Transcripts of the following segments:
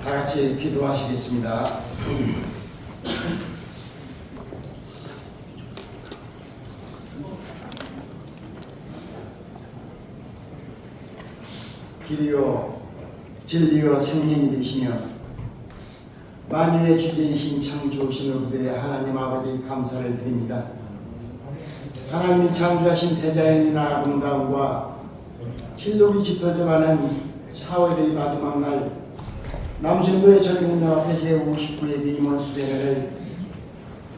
다 같이 기도하시겠습니다. 길이요 진리요 생명이 되시며 만유의 주제이신 창조신 우리들의 하나님 아버지 감사를 드립니다. 하나님이 창조하신 대자연이나 아름다움과 실록이 짙어져가는 4월의 마지막 날 남신도의 전국령 앞에 제59회 임원 수련회를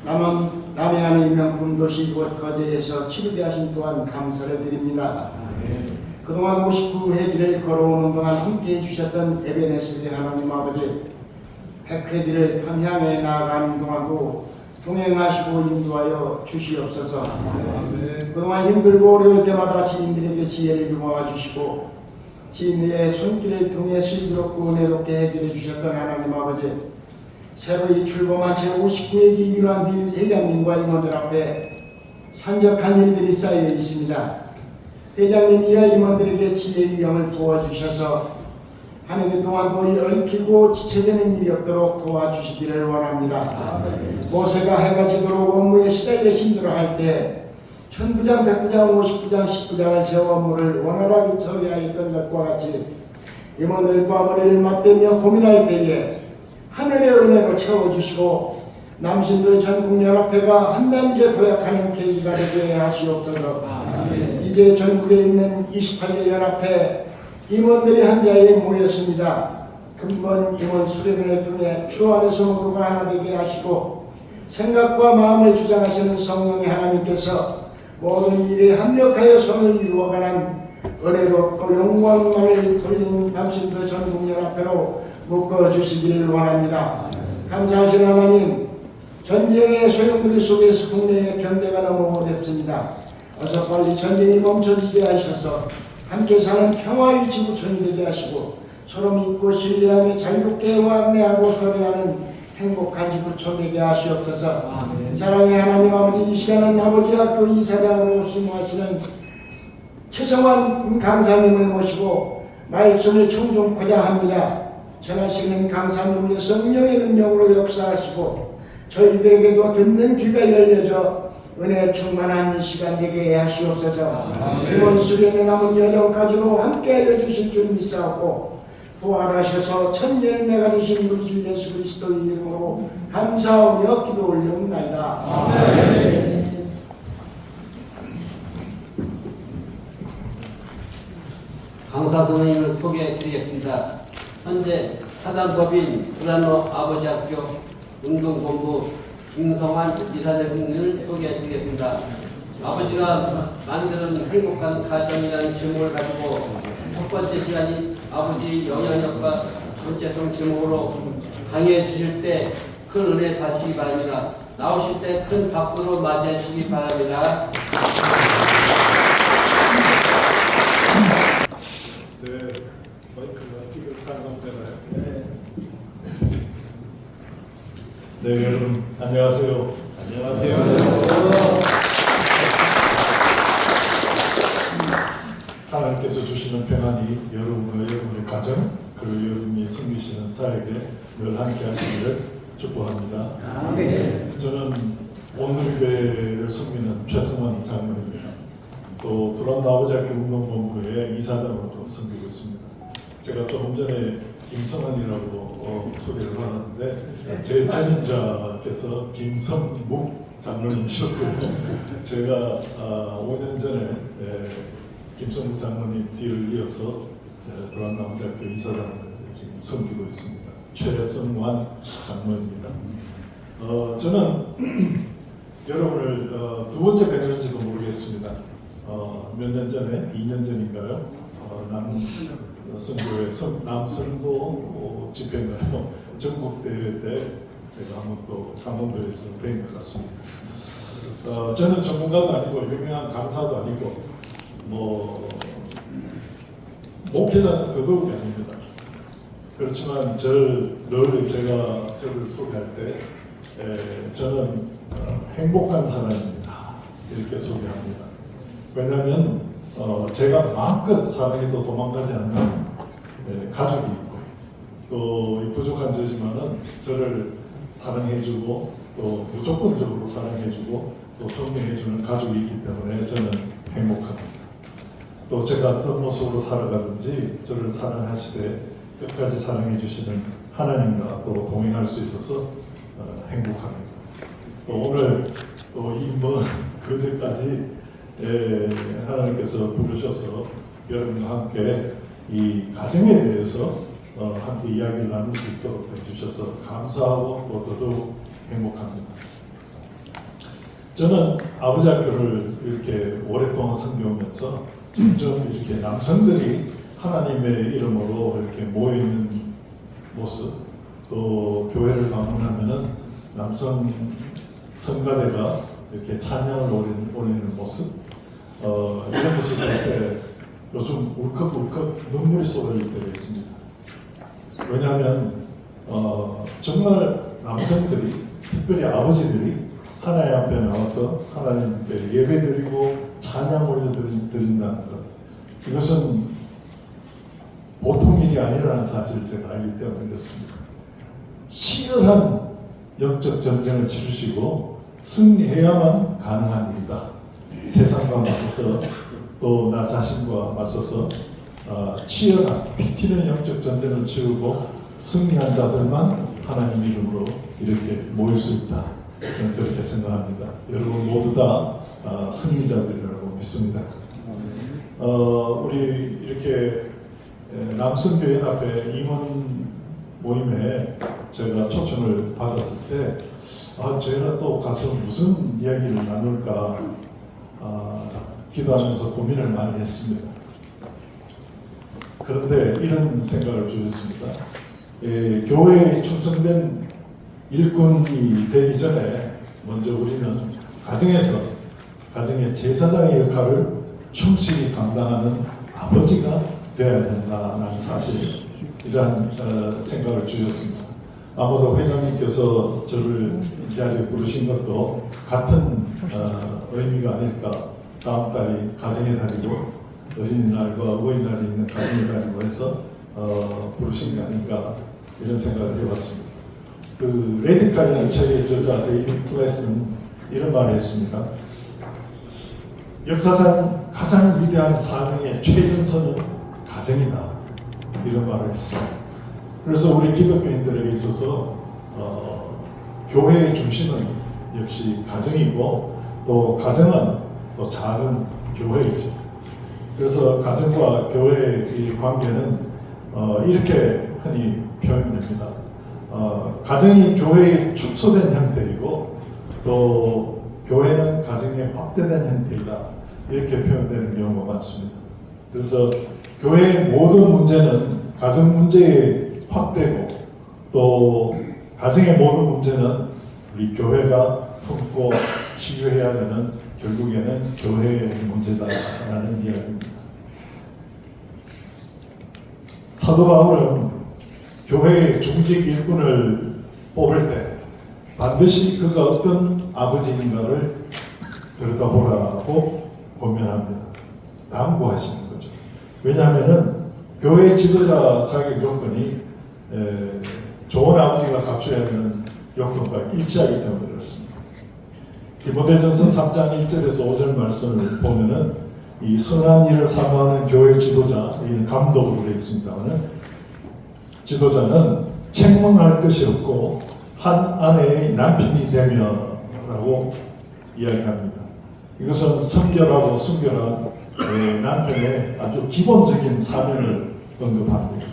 남해안의 명품 도시 곧 거제에서 치르게 하신 또한 감사를 드립니다. 그동안 59회 길을 걸어오는 동안 함께해 주셨던 에베네스의 하나님 아버지 100회 길을 함향해 나아가는 동안도 동행하시고 인도하여 주시옵소서. 그동안 힘들고 어려울 때마다 지인들에게 지혜를 모아 주시고 지인의 손길을 통해 슬기롭고 은혜롭게 해결해 주셨던 하나님 아버지, 새로이 출범한 제59회 기 일환 회장님과 임원들 앞에 산적한 일들이 쌓여 있습니다. 회장님이야 임원들에게 지혜의 영을 부어주셔서 하는 동안도 얽히고 지체되는 일이 없도록 도와주시기를 원합니다. 모세가 해가 지도록 업무에 시달려 힘들어할 때 천부장, 백부장, 50부장, 19장을 세워 업무를 원활하게 처리하였던 것과 같이 임원들과 머리를 맞대며 고민할 때에 하늘의 은혜로 채워주시고 남신도의 전국연합회가 한 단계 도약하는 계기가 되게 하시옵소서. 이제 전국에 있는 28개 연합회 임원들이 한 자리에 모였습니다. 근본 임원 수련회를 통해 주 안에서 모두가 하나 되게 하시고 생각과 마음을 주장하시는 성령의 하나님께서 모든 일에 합력하여 손을 이루어가는 은혜롭고 영광만을 돌리는 남신도 전국연합회로 묶어주시기를 원합니다. 감사하신 하나님, 전쟁의 소용돌이 속에서 국내의 견대가 너무 어렵습니다. 어서 빨리 전쟁이 멈춰지게 하셔서 함께 사는 평화의 지구촌이 되게 하시고 서로 믿고 신뢰하며 자유롭게 왕래하고 소리하는 행복한 지구촌 되게 하시옵소서. 사랑의 하나님 아버지, 이 시간은 아버지 학교 이사장으로 심호하시는 최성환 강사님을 모시고 말씀을 청종코자 합니다. 전하시는 강사님 위해 성령의 능력으로 역사하시고 저희들에게도 듣는 귀가 열려져 은혜 충만한 시간 되게 하시옵소서. 이번 수련회 남은 여정까지도 함께하여 주실 줄 믿사옵고 부활하셔서 천 열매가 되신 우리 주 예수 그리스도의 이름으로 감사하며 기도 올려옵나이다. 아멘. 강사 선생님을 소개해 드리겠습니다. 현재 사단법인 불안로 아버지학교 운동본부 김성환 이사장님을 소개해 드리겠습니다. 아버지가 만드는 행복한 가정이라는 제목을 가지고 첫 번째 시간이 아버지 영향력과 정체성 제목으로 강의해 주실 때 큰 은혜 받으시기 바랍니다. 나오실 때 큰 박수로 맞이해 주시기 바랍니다. 네, 마이크가 끼고 상담되나요? 네, 여러분 안녕하세요. 하나님께서 주시는 평안이 여러분과 여러분의 가정, 그리고 여러분이 섬기시는 사역에 늘 함께 하시기를 축복합니다. 저는 온누리교회를 섬기는 최성환 장로입니다. 또 두란노 아버지학교 운동본부의 이사장으로 섬기고 있습니다. 제가 조금 전에 김성환이라고 소개를 받았는데 제 전임자께서 김성묵 장로님이셨고요. 제가 5년 전에 김성묵 장로님 뒤를 이어서 두란노 아버지학교 이사장을 지금 섬기고 있습니다. 최성환 장로입니다. 저는 여러분을 두 번째 뵙는지도 모르겠습니다. 몇 년 전에, 2년 전인가요? 남선교회 남선도 집회인가요? 전국대회 때 제가 한번 또 강원도에서 뵌 것 같습니다. 저는 전문가도 아니고 유명한 강사도 아니고 목회자는 더더욱이 아닙니다. 그렇지만 늘 제가 저를 소개할 때 저는 행복한 사람입니다. 이렇게 소개합니다. 왜냐하면 제가 마음껏 사랑해도 도망가지 않는 가족이 있고 또 부족한 저지만은 저를 사랑해주고 또 무조건적으로 사랑해주고 또 존경해주는 가족이 있기 때문에 저는 행복합니다. 또 제가 어떤 모습으로 살아가든지 저를 사랑하시되 끝까지 사랑해주시는 하나님과 또 동행할 수 있어서 행복합니다. 또 오늘 또 이 먼 그제까지 하나님께서 부르셔서 여러분과 함께 이 가정에 대해서 함께 이야기를 나눌 수 있도록 해주셔서 감사하고 또 더더욱 행복합니다. 저는 아버지 학교를 이렇게 오랫동안 섬겨오면서 점점 이렇게 남성들이 하나님의 이름으로 이렇게 모여있는 모습, 또 교회를 방문하면은 남성 성가대가 이렇게 찬양을 올리는 모습, 이런 모습을 볼 때 요즘 울컥울컥 눈물이 쏟아질 때가 있습니다. 왜냐하면 정말 남성들이, 특별히 아버지들이 하나님 앞에 나와서 하나님께 예배드리고 찬양 올려드린다는 것, 이것은 보통 일이 아니라는 사실을 제가 알기 때문에 그렇습니다. 치열한 영적 전쟁을 치르시고 승리해야만 가능한 일이다. 세상과 맞서서 또 나 자신과 맞서서 치열한 피튀는 영적 전쟁을 치르고 승리한 자들만 하나님 이름으로 이렇게 모일 수 있다. 저는 그렇게 생각합니다. 여러분 모두 다 승리자들이라고 믿습니다. 우리 이렇게 남성교연합회 임원 모임에 제가 초청을 받았을 때 제가 또 가서 무슨 이야기를 나눌까 기도하면서 고민을 많이 했습니다. 그런데 이런 생각을 주셨습니다. 교회에 충성된 일꾼이 되기 전에 먼저 우리는 가정에서 가정의 제사장의 역할을 충실히 감당하는 아버지가 되어야 된다는 사실, 이러한 생각을 주셨습니다. 아마도 회장님께서 저를 이 자리에 부르신 것도 같은 의미가 아닐까. 다음 달이 가정의 달이고 어린이날과 어버이날이 있는 가정의 달이고 해서 부르신 게 아닐까, 이런 생각을 해봤습니다. 그 레디칼이라는 책의 저자 데이비드 플랫은 이런 말을 했습니다. 역사상 가장 위대한 사명의 최전선은 가정이다, 이런 말을 했습니다. 그래서 우리 기독교인들에게 있어서 교회의 중심은 역시 가정이고, 또 가정은 또 작은 교회이죠. 그래서 가정과 교회의 관계는 이렇게 흔히 표현됩니다. 가정이 교회의 축소된 형태이고, 또 교회는 가정의 확대된 형태이다, 이렇게 표현되는 경우가 많습니다. 그래서 교회의 모든 문제는 가정 문제의 확대고, 또 가정의 모든 문제는 우리 교회가 품고 치유해야 되는, 결국에는 교회의 문제다라는 이야기입니다. 사도 바울은 교회의 중직 일꾼을 뽑을 때 반드시 그가 어떤 아버지인가를 들여다보라고 권면합니다. 당부하시는 거죠. 왜냐하면은 교회 지도자 자격 요건이 좋은 아버지가 갖춰야 되는 요건과 일치하기 때문에 그렇습니다. 디모데전서 3장 1절에서 5절 말씀을 보면은 이 선한 일을 사모하는 교회 지도자, 이 감독으로 되어 있습니다만은, 지도자는 책망할 것이 없고 한 아내의 남편이 되며라고 이야기합니다. 이것은 성결하고 순결한 남편의 아주 기본적인 사명을 언급합니다.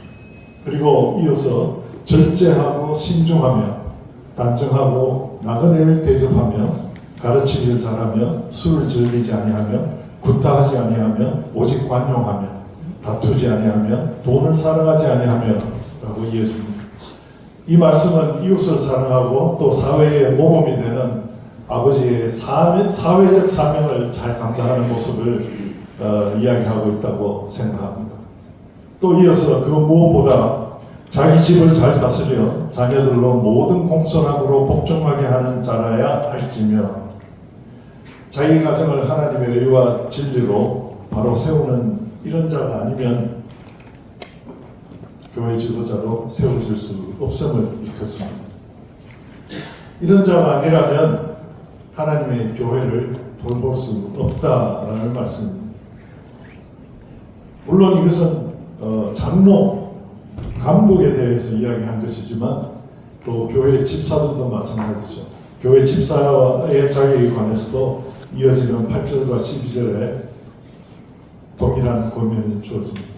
그리고 이어서 절제하고 신중하며 단정하고 나그네를 대접하며 가르치기를 잘하며 술을 즐기지 아니하며 구타하지 아니하며 오직 관용하며 다투지 아니하며 돈을 사랑하지 아니하며 라고 이해줍니다. 이 말씀은 이웃을 사랑하고 또 사회의 모범이 되는 아버지의 사회적 사명을 잘 감당하는 모습을 이야기하고 있다고 생각합니다. 또 이어서 그 무엇보다 자기 집을 잘 다스려 자녀들로 모든 공손함으로 복종하게 하는 자라야 할지며, 자기 가정을 하나님의 의와 진리로 바로 세우는 이런 자가 아니면 교회 지도자로 세워질 수 없음을 일컫습니다. 이런 자가 아니라면 하나님의 교회를 돌볼 수 없다라는 말씀입니다. 물론 이것은 장로, 감독에 대해서 이야기한 것이지만 또 교회 집사들도 마찬가지죠. 교회 집사의 자격에 관해서도 이어지는 8절과 12절에 동일한 권면이 주어집니다.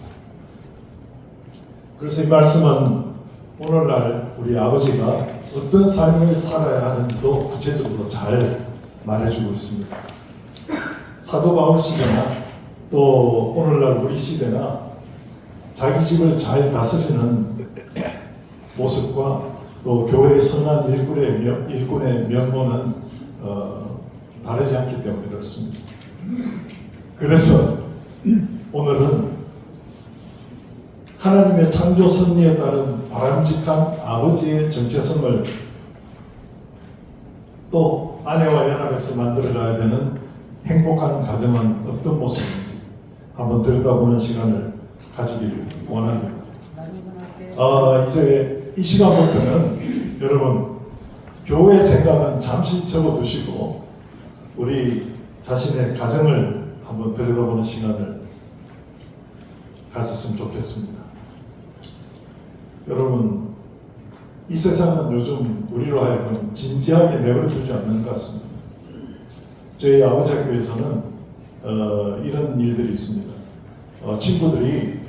그래서 이 말씀은 오늘날 우리 아버지가 어떤 삶을 살아야 하는지도 구체적으로 잘 말해주고 있습니다. 사도 바울 시대나 또 오늘날 우리 시대나 자기 집을 잘 다스리는 모습과 또 교회의 선한 일꾼의 면모는 다르지 않기 때문에 그렇습니다. 그래서 오늘은 하나님의 창조 섭리에 따른 바람직한 아버지의 정체성을 또 아내와 연합해서 만들어가야 되는 행복한 가정은 어떤 모습인지 한번 들여다보는 시간을 가지길 원합니다. 이제 이 시간부터는 여러분 교회 생각은 잠시 접어두시고 우리 자신의 가정을 한번 들여다보는 시간을 가졌으면 좋겠습니다. 여러분 이 세상은 요즘 우리로 하여금 진지하게 내버려두지 않는 것 같습니다. 저희 아버지 학교에서는 이런 일들이 있습니다. 친구들이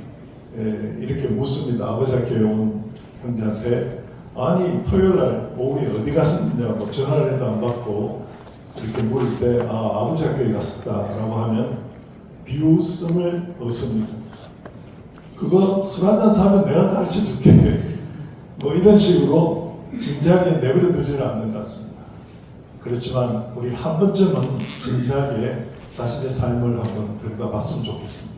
이렇게 묻습니다. 아버지 학교에 온 형제한테 아니 토요일날 오후에 어디 갔었느냐고 전화를 해도 안 받고 이렇게 물을 때 아버지 학교에 갔었다라고 하면 비웃음을 얻습니다. 그거 술 한잔 사면 내가 가르쳐 줄게. 뭐 이런 식으로 진지하게 내버려 두지는 않는 것 같습니다. 그렇지만 우리 한 번쯤은 진지하게 자신의 삶을 한번 들여다봤으면 좋겠습니다.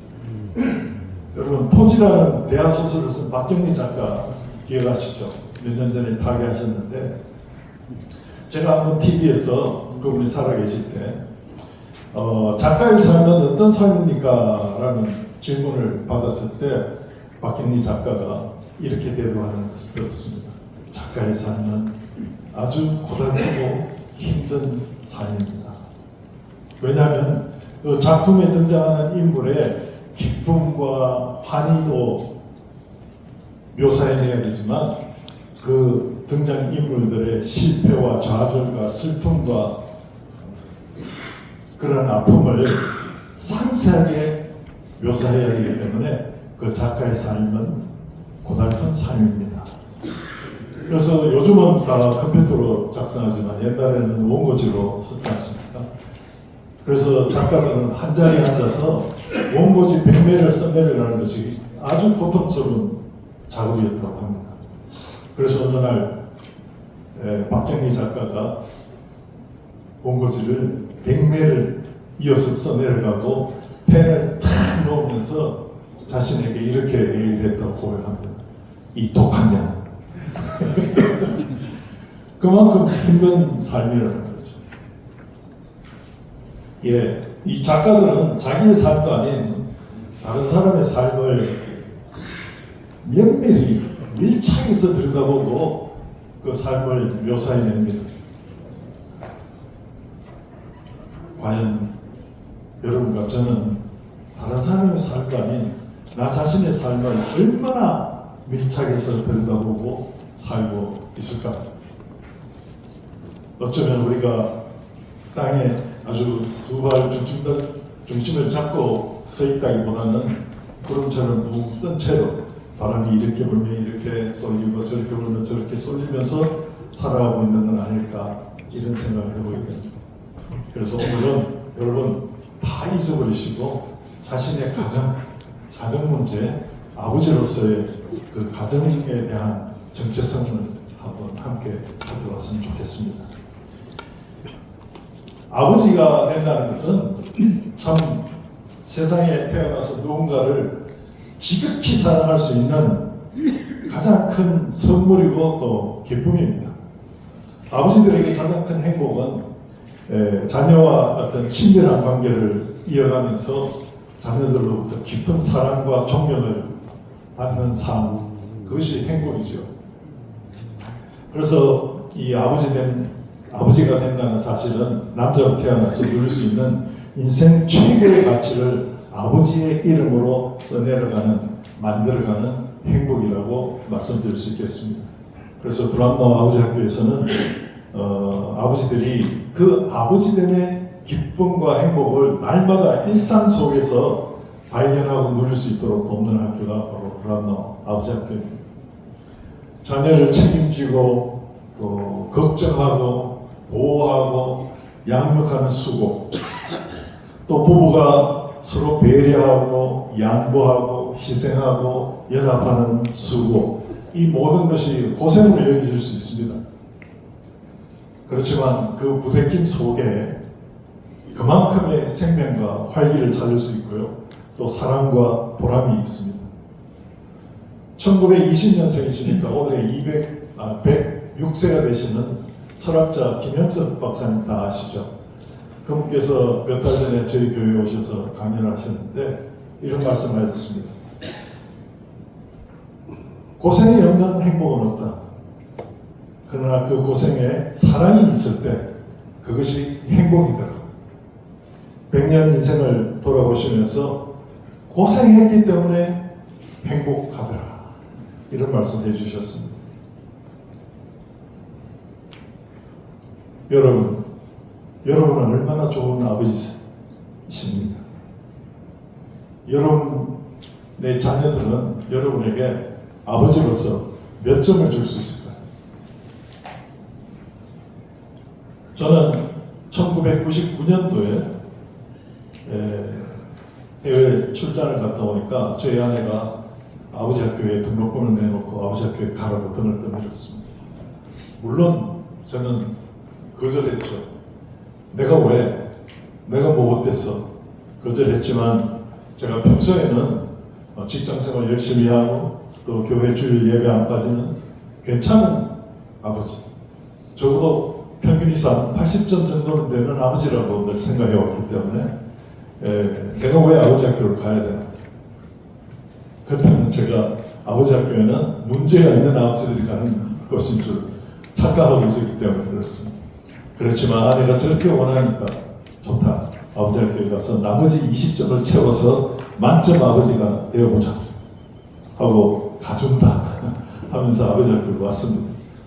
여러분 토지라는 대하 소설을 쓴 박경리 작가 기억하시죠? 몇 년 전에 타계하셨는데 제가 한번 TV에서 그분이 살아계실 때 작가의 삶은 어떤 삶입니까? 라는 질문을 받았을 때 박경리 작가가 이렇게 대답하는 것을 들었습니다. 작가의 삶은 아주 고달프고 힘든 삶입니다. 왜냐하면 그 작품에 등장하는 인물의 기쁨과 환희도 묘사해내야 되지만 그 등장 인물들의 실패와 좌절과 슬픔과 그런 아픔을 상세하게 묘사해야 되기 때문에 그 작가의 삶은 고달픈 삶입니다. 그래서 요즘은 다 컴퓨터로 작성하지만 옛날에는 원고지로 썼지 않습니까? 그래서 작가들은 한 자리에 앉아서 원고지 100매를 써내려라는 것이 아주 고통스러운 작업이었다고 합니다. 그래서 어느 날 박경리 작가가 원고지를 100매를 이어서 써내려가고 펜을 탁 놓으면서 자신에게 이렇게 얘기를 했다고 고백합니다. 이 독한 자. 그만큼 힘든 삶이라는 거죠. 예, 이 작가들은 자기의 삶도 아닌 다른 사람의 삶을 면밀히 밀착해서 들여다보고 그 삶을 묘사해냅니다. 과연 여러분과 저는 다른 사람의 삶도 아닌 나 자신의 삶을 얼마나 밀착해서 들여다보고 살고 있을까? 어쩌면 우리가 땅에 아주 두 발 중심을 잡고 서 있다기보다는 구름처럼 붕 뜬 채로 바람이 이렇게 불면 이렇게 쏠리고 저렇게 불면 저렇게 쏠리면서 살아가고 있는 건 아닐까 이런 생각을 해보게 됩니다. 그래서 오늘은 여러분 다 잊어버리시고 자신의 가정 문제, 아버지로서의 그 가정에 대한 정체성을 한번 함께 살펴봤으면 좋겠습니다. 아버지가 된다는 것은 참 세상에 태어나서 누군가를 지극히 사랑할 수 있는 가장 큰 선물이고 또 기쁨입니다. 아버지들에게 가장 큰 행복은 자녀와 어떤 친밀한 관계를 이어가면서 자녀들로부터 깊은 사랑과 존경을 받는 삶, 그것이 행복이죠. 그래서 이 아버지가 된다는 사실은 남자로 태어나서 누릴 수 있는 인생 최고의 가치를 아버지의 이름으로 만들어가는 행복이라고 말씀드릴 수 있겠습니다. 그래서 두란노 아버지 학교에서는 아버지들이 그 아버지됨의 기쁨과 행복을 날마다 일상 속에서 발견하고 누릴 수 있도록 돕는 학교가 바로 두란노 아버지 학교입니다. 자녀를 책임지고 또 걱정하고 보호하고 양육하는 수고, 또 부부가 서로 배려하고 양보하고 희생하고 연합하는 수고, 이 모든 것이 고생으로 여겨질 수 있습니다. 그렇지만 그 부대낌 속에 그만큼의 생명과 활기를 찾을 수 있고요, 또 사랑과 보람이 있습니다. 1920년생이시니까 올해 106세가 되시는 철학자 김영석 박사님 다 아시죠? 그분께서 몇 달 전에 저희 교회에 오셔서 강연을 하셨는데 이런 말씀을 하셨습니다. 고생이 없는 행복은 없다. 그러나 그 고생에 사랑이 있을 때 그것이 행복이더라. 100년 인생을 돌아보시면서 고생했기 때문에 행복하더라. 이런 말씀 해주셨습니다. 여러분은 얼마나 좋은 아버지십니까? 여러분의 자녀들은 여러분에게 아버지로서 몇 점을 줄 수 있을까요? 저는 1999년도에 해외 출장을 갔다 오니까 저희 아내가 아버지 학교에 등록금을 내놓고 아버지 학교에 가라고 등을 떠밀었습니다. 물론 저는 거절했죠. 내가 뭐 어땠어? 거절했지만 제가 평소에는 직장생활 열심히 하고 또 교회 주일 예배 안 빠지는 괜찮은 아버지, 적어도 평균 이상 80점 정도는 되는 아버지라고 늘 생각해 왔기 때문에 내가 왜 아버지 학교를 가야 되나? 그때는 제가 아버지 학교에는 문제가 있는 아버지들이 가는 것인 줄 착각하고 있었기 때문에 그렇습니다. 그렇지만 아내가 저렇게 원하니까 좋다. 아버지 학교에 가서 나머지 20점을 채워서 만점 아버지가 되어보자 하고 가준다 하면서 아버지 학교로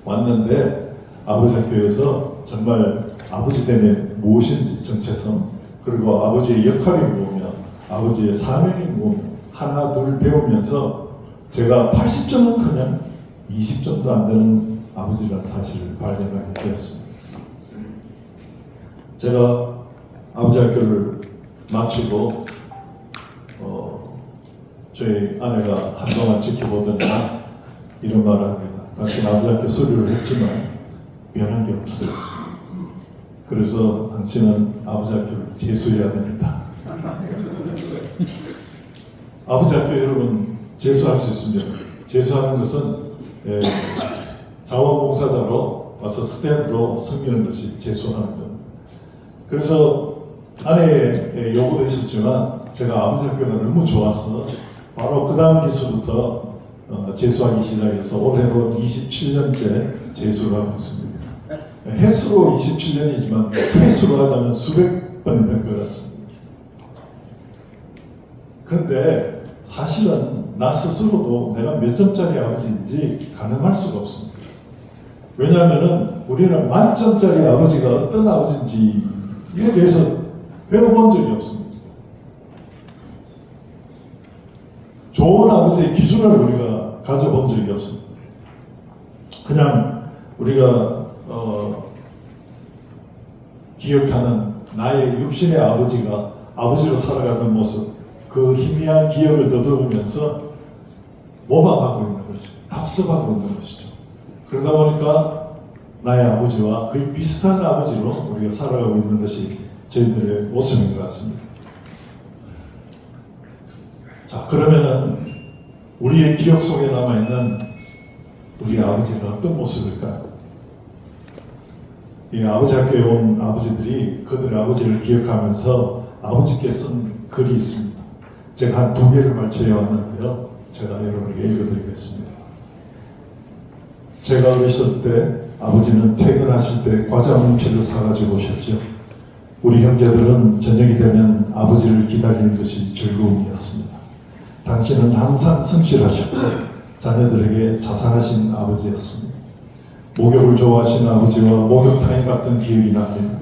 왔는데 아버지 학교에서 정말 아버지 됨에 무엇인지 정체성, 그리고 아버지의 역할이 무엇이며 아버지의 사명이 무엇이며 하나 둘 배우면서 제가 80점은 그냥 20점도 안 되는 아버지라는 사실을 발견하게 되었습니다. 제가 아버지 학교를 마치고 저희 아내가 한동안 지켜보더니 이런 말을 합니다. 당신 아버지 학교 수료를 했지만 변한 게 없어요. 그래서 당신은 아버지 학교를 재수해야 됩니다. 아버지 학교 여러분 재수할 수 있습니다. 재수하는 것은 자원봉사자로 와서 스텝으로 섬기는 것이 재수하는 것. 그래서 아내의 요구도 있었지만 제가 아버지 학교가 너무 좋아서 바로 그 다음 기수부터 재수하기 시작해서 올해로 27년째 재수를 하고 있습니다. 횟수로 27년이지만 횟수로 하자면 수백 번이 될 것 같습니다. 그런데 사실은 나 스스로도 내가 몇 점짜리 아버지인지 가늠할 수가 없습니다. 왜냐하면 우리는 만점짜리 아버지가 어떤 아버지인지에 대해서 배워본 적이 없습니다. 좋은 아버지의 기준을 우리가 가져본 적이 없습니다. 그냥 우리가 기억하는 나의 육신의 아버지가 아버지로 살아가는 모습, 그 희미한 기억을 더듬으면서 모방하고 있는 것이죠. 답습하고 있는 것이죠. 그러다 보니까 나의 아버지와 거의 비슷한 아버지로 우리가 살아가고 있는 것이 저희들의 모습인 것 같습니다. 자, 그러면은 우리의 기억 속에 남아있는 우리 아버지는 어떤 모습일까요? 이 아버지 학교에 온 아버지들이 그들의 아버지를 기억하면서 아버지께 쓴 글이 있습니다. 제가 한 2개를 발췌해 왔는데요. 제가 여러분에게 읽어드리겠습니다. 제가 어렸을 때 아버지는 퇴근하실 때 과자 뭉치를 사가지고 오셨죠. 우리 형제들은 저녁이 되면 아버지를 기다리는 것이 즐거움이었습니다. 당신은 항상 성실하셨고 자녀들에게 자상하신 아버지였습니다. 목욕을 좋아하시는 아버지와 목욕탕에 갔던 기억이 납니다.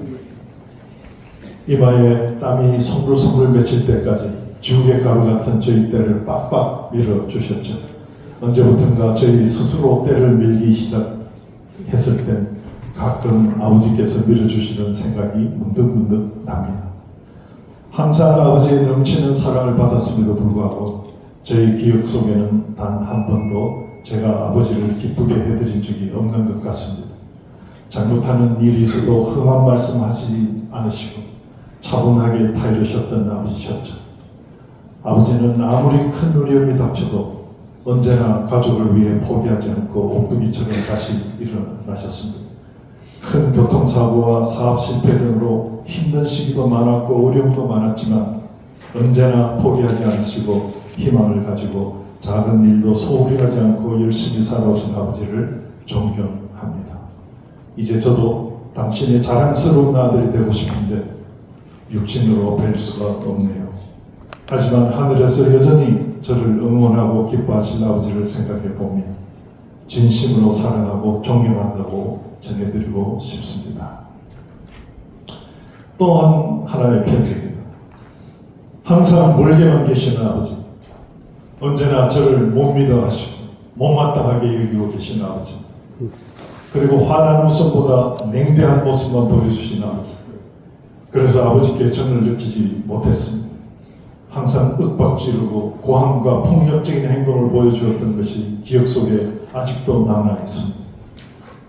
이마에 땀이 송글송글 맺힐 때까지 지우개 가루 같은 저희 때를 빡빡 밀어주셨죠. 언제부턴가 저희 스스로 때를 밀기 시작했을 땐 가끔 아버지께서 밀어주시던 생각이 문득문득 납니다. 항상 아버지의 넘치는 사랑을 받았음에도 불구하고 저희 기억 속에는 단 한 번도 제가 아버지를 기쁘게 해드린 적이 없는 것 같습니다. 잘못하는 일이 있어도 험한 말씀하지 않으시고 차분하게 타이르셨던 아버지셨죠. 아버지는 아무리 큰 어려움이 닥쳐도 언제나 가족을 위해 포기하지 않고 오뚜기처럼 다시 일어나셨습니다. 큰 교통사고와 사업 실패 등으로 힘든 시기도 많았고 어려움도 많았지만 언제나 포기하지 않으시고 희망을 가지고 작은 일도 소홀히 하지 않고 열심히 살아오신 아버지를 존경합니다. 이제 저도 당신의 자랑스러운 아들이 되고 싶은데 육신으로 뵐 수가 없네요. 하지만 하늘에서 여전히 저를 응원하고 기뻐하신 아버지를 생각해 보면 진심으로 사랑하고 존경한다고 전해드리고 싶습니다. 또 하나의 편지입니다. 항상 멀게만 계시는 아버지, 언제나 저를 못 믿어 하시고 못마땅하게 여기고 계시는 아버지, 그리고 환한 웃음보다 냉대한 모습만 보여주시는 아버지, 그래서 아버지께 정을 느끼지 못했습니다. 항상 윽박지르고 고함과 폭력적인 행동을 보여주었던 것이 기억 속에 아직도 남아있습니다.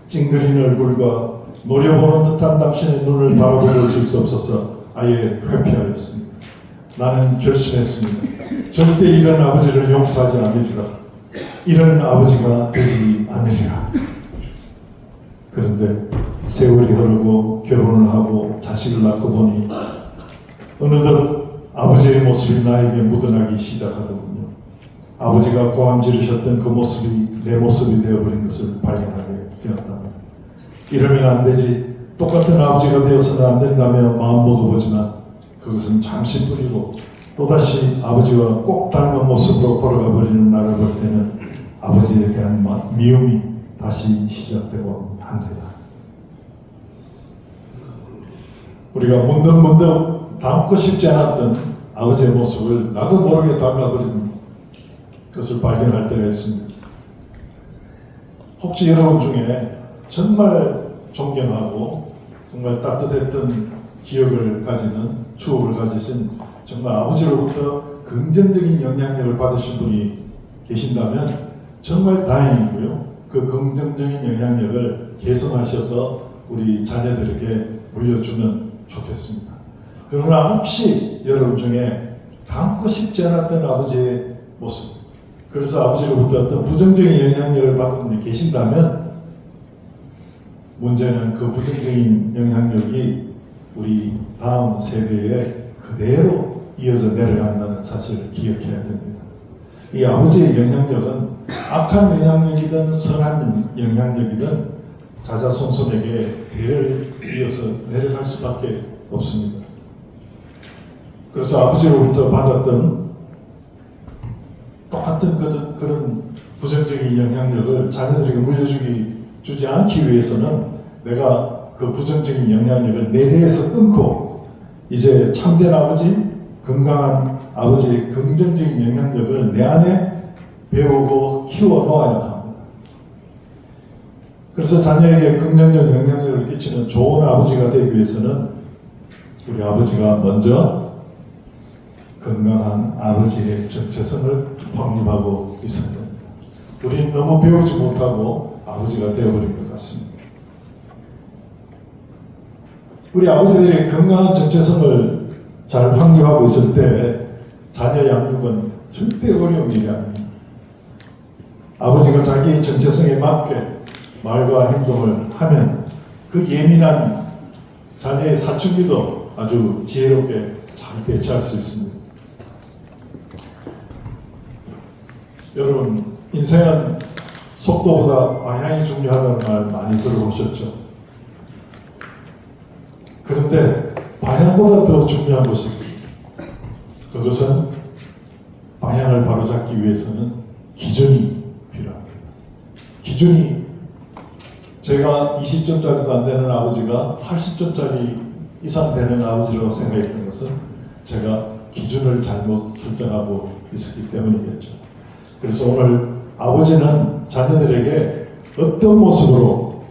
찡그린 얼굴과 노려보는 듯한 당신의 눈을 바라보고 있을 수 없어서 아예 회피하였습니다. 나는 결심했습니다. 절대 이런 아버지를 용서하지 않으리라. 이런 아버지가 되지 않으리라. 그런데 세월이 흐르고 결혼을 하고 자식을 낳고 보니 어느덧 아버지의 모습이 나에게 묻어나기 시작하더군요. 아버지가 고함 지르셨던 그 모습이 내 모습이 되어버린 것을 발견하게 되었답니다. 이러면 안 되지, 똑같은 아버지가 되어서는 안 된다며 마음먹어보지만 그것은 잠시뿐이고 또다시 아버지와 꼭 닮은 모습으로 돌아가 버리는 나를 볼 때는 아버지에 대한 미움이 다시 시작되곤 합니다. 우리가 문득문득 닮고 싶지 않았던 아버지의 모습을 나도 모르게 닮아버리는 것을 발견할 때가 있습니다. 혹시 여러분 중에 정말 존경하고 정말 따뜻했던 기억을 가지는, 추억을 가지신 정말 아버지로부터 긍정적인 영향력을 받으신 분이 계신다면 정말 다행이고요. 그 긍정적인 영향력을 개선하셔서 우리 자녀들에게 물려주면 좋겠습니다. 그러나 혹시 여러분 중에 닮고 싶지 않았던 아버지의 모습, 그래서 아버지로부터 어떤 부정적인 영향력을 받은 분이 계신다면 문제는 그 부정적인 영향력이 우리 다음 세대에 그대로 이어져 내려간다는 사실을 기억해야 됩니다. 이 아버지의 영향력은 악한 영향력이든 선한 영향력이든 자자손손에게 대를 이어서 내려갈 수밖에 없습니다. 그래서 아버지로부터 받았던 똑같은 그런 부정적인 영향력을 자녀들에게 주지 않기 위해서는 내가 그 부정적인 영향력을 내 뇌에서 끊고 이제 참된 아버지, 건강한 아버지의 긍정적인 영향력을 내 안에 배우고 키워 놓아야 합니다. 그래서 자녀에게 긍정적 영향력을 끼치는 좋은 아버지가 되기 위해서는 우리 아버지가 먼저 건강한 아버지의 정체성을 확립하고 있어야 됩니다. 우리는 너무 배우지 못하고 아버지가 되어버린 것 같습니다. 우리 아버지들이 건강한 정체성을 잘 확립하고 있을 때 자녀 양육은 절대 어려운 일이 아닙니다. 아버지가 자기 정체성에 맞게 말과 행동을 하면 그 예민한 자녀의 사춘기도 아주 지혜롭게 잘 대처할 수 있습니다. 여러분, 인생은 속도보다 방향이 중요하다는 말 많이 들어보셨죠? 그런데 방향보다 더 중요한 것이 있습니다. 그것은 방향을 바로잡기 위해서는 기준이 필요합니다. 기준이 제가 20점짜리도 안 되는 아버지가 80점짜리 이상 되는 아버지라고 생각했던 것은 제가 기준을 잘못 설정하고 있었기 때문이겠죠. 그래서 오늘 아버지는 자녀들에게 어떤 모습으로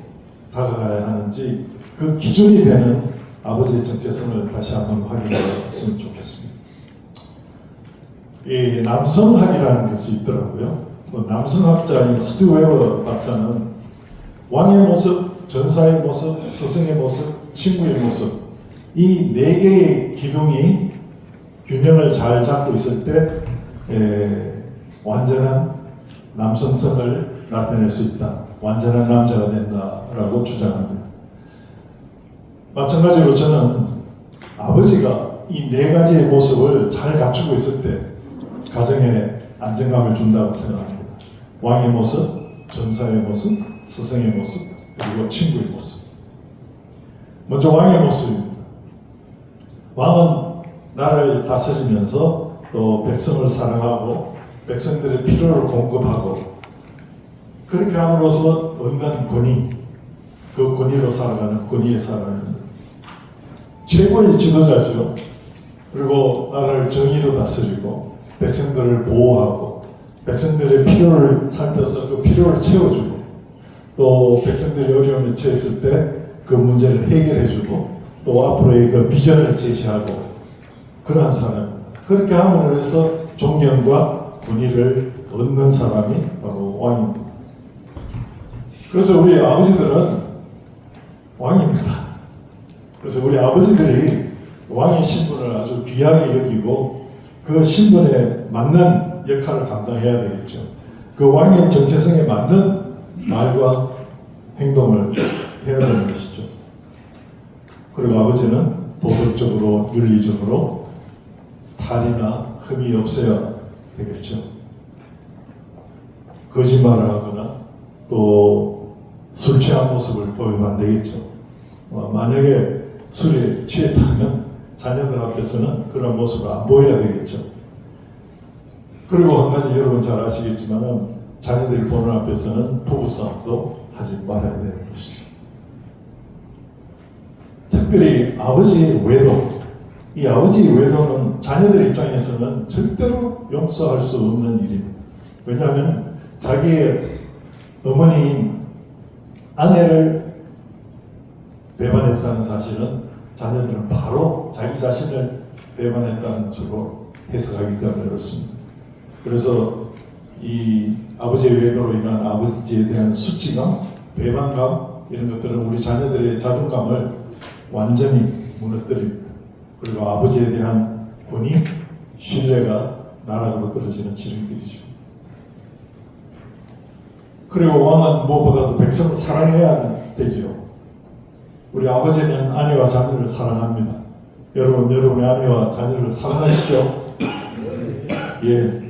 다가가야 하는지 그 기준이 되는 아버지의 정체성을 다시 한번 확인했으면 좋겠습니다. 이 남성학이라는 것이 있더라고요. 남성학자인 스튜 웨버 박사는 왕의 모습, 전사의 모습, 스승의 모습, 친구의 모습 이 네 개의 기둥이 균형을 잘 잡고 있을 때 완전한 남성성을 나타낼 수 있다. 완전한 남자가 된다라고 주장합니다. 마찬가지로 저는 아버지가 이 네 가지의 모습을 잘 갖추고 있을 때 가정에 안정감을 준다고 생각합니다. 왕의 모습, 전사의 모습, 스승의 모습, 그리고 친구의 모습. 먼저 왕의 모습입니다. 왕은 나라를 다스리면서 또 백성을 사랑하고 백성들의 필요를 공급하고 그렇게 함으로써 얻는 권위, 그 권위로 살아가는 권위의 사람입니다. 최고의 지도자죠. 그리고 나라를 정의로 다스리고 백성들을 보호하고 백성들의 필요를 살펴서 그 필요를 채워주고 또 백성들이 어려움에 처했을 때 그 문제를 해결해주고 또 앞으로의 그 비전을 제시하고 그러한 사람입니다. 그렇게 함으로 해서 존경과 권위를 얻는 사람이 바로 왕입니다. 그래서 우리 아버지들은 왕입니다. 그래서 우리 아버지들이 왕의 신분을 아주 귀하게 여기고 그 신분에 맞는 역할을 감당해야 되겠죠. 그 왕의 정체성에 맞는 말과 행동을 해야 되는 것이죠. 그리고 아버지는 도덕적으로, 윤리적으로 탈이나 흠이 없어야 되겠죠. 거짓말을 하거나 또 술 취한 모습을 보여도 안 되겠죠. 만약에 술에 취했다면 자녀들 앞에서는 그런 모습을 안 보여야 되겠죠. 그리고 한 가지 여러분 잘 아시겠지만 자녀들이 보는 앞에서는 부부싸움도 하지 말아야 되는 것이죠. 특별히 아버지의 외도, 이 아버지의 외도는 자녀들 입장에서는 절대로 용서할 수 없는 일입니다. 왜냐하면 자기의 어머니인 아내를 배반했다는 사실은 자녀들은 바로 자기 자신을 배반했다는 식으로 해석하기 때문에 그렇습니다. 그래서 이 아버지의 외도로 인한 아버지에 대한 수치감, 배반감 이런 것들은 우리 자녀들의 자존감을 완전히 무너뜨립니다. 그리고 아버지에 대한 권위, 신뢰가 나락으로 떨어지는 지름길이죠. 그리고 왕은 무엇보다도 백성을 사랑해야 되죠. 우리 아버지는 아내와 자녀를 사랑합니다. 여러분, 여러분의 아내와 자녀를 사랑하시죠? 예.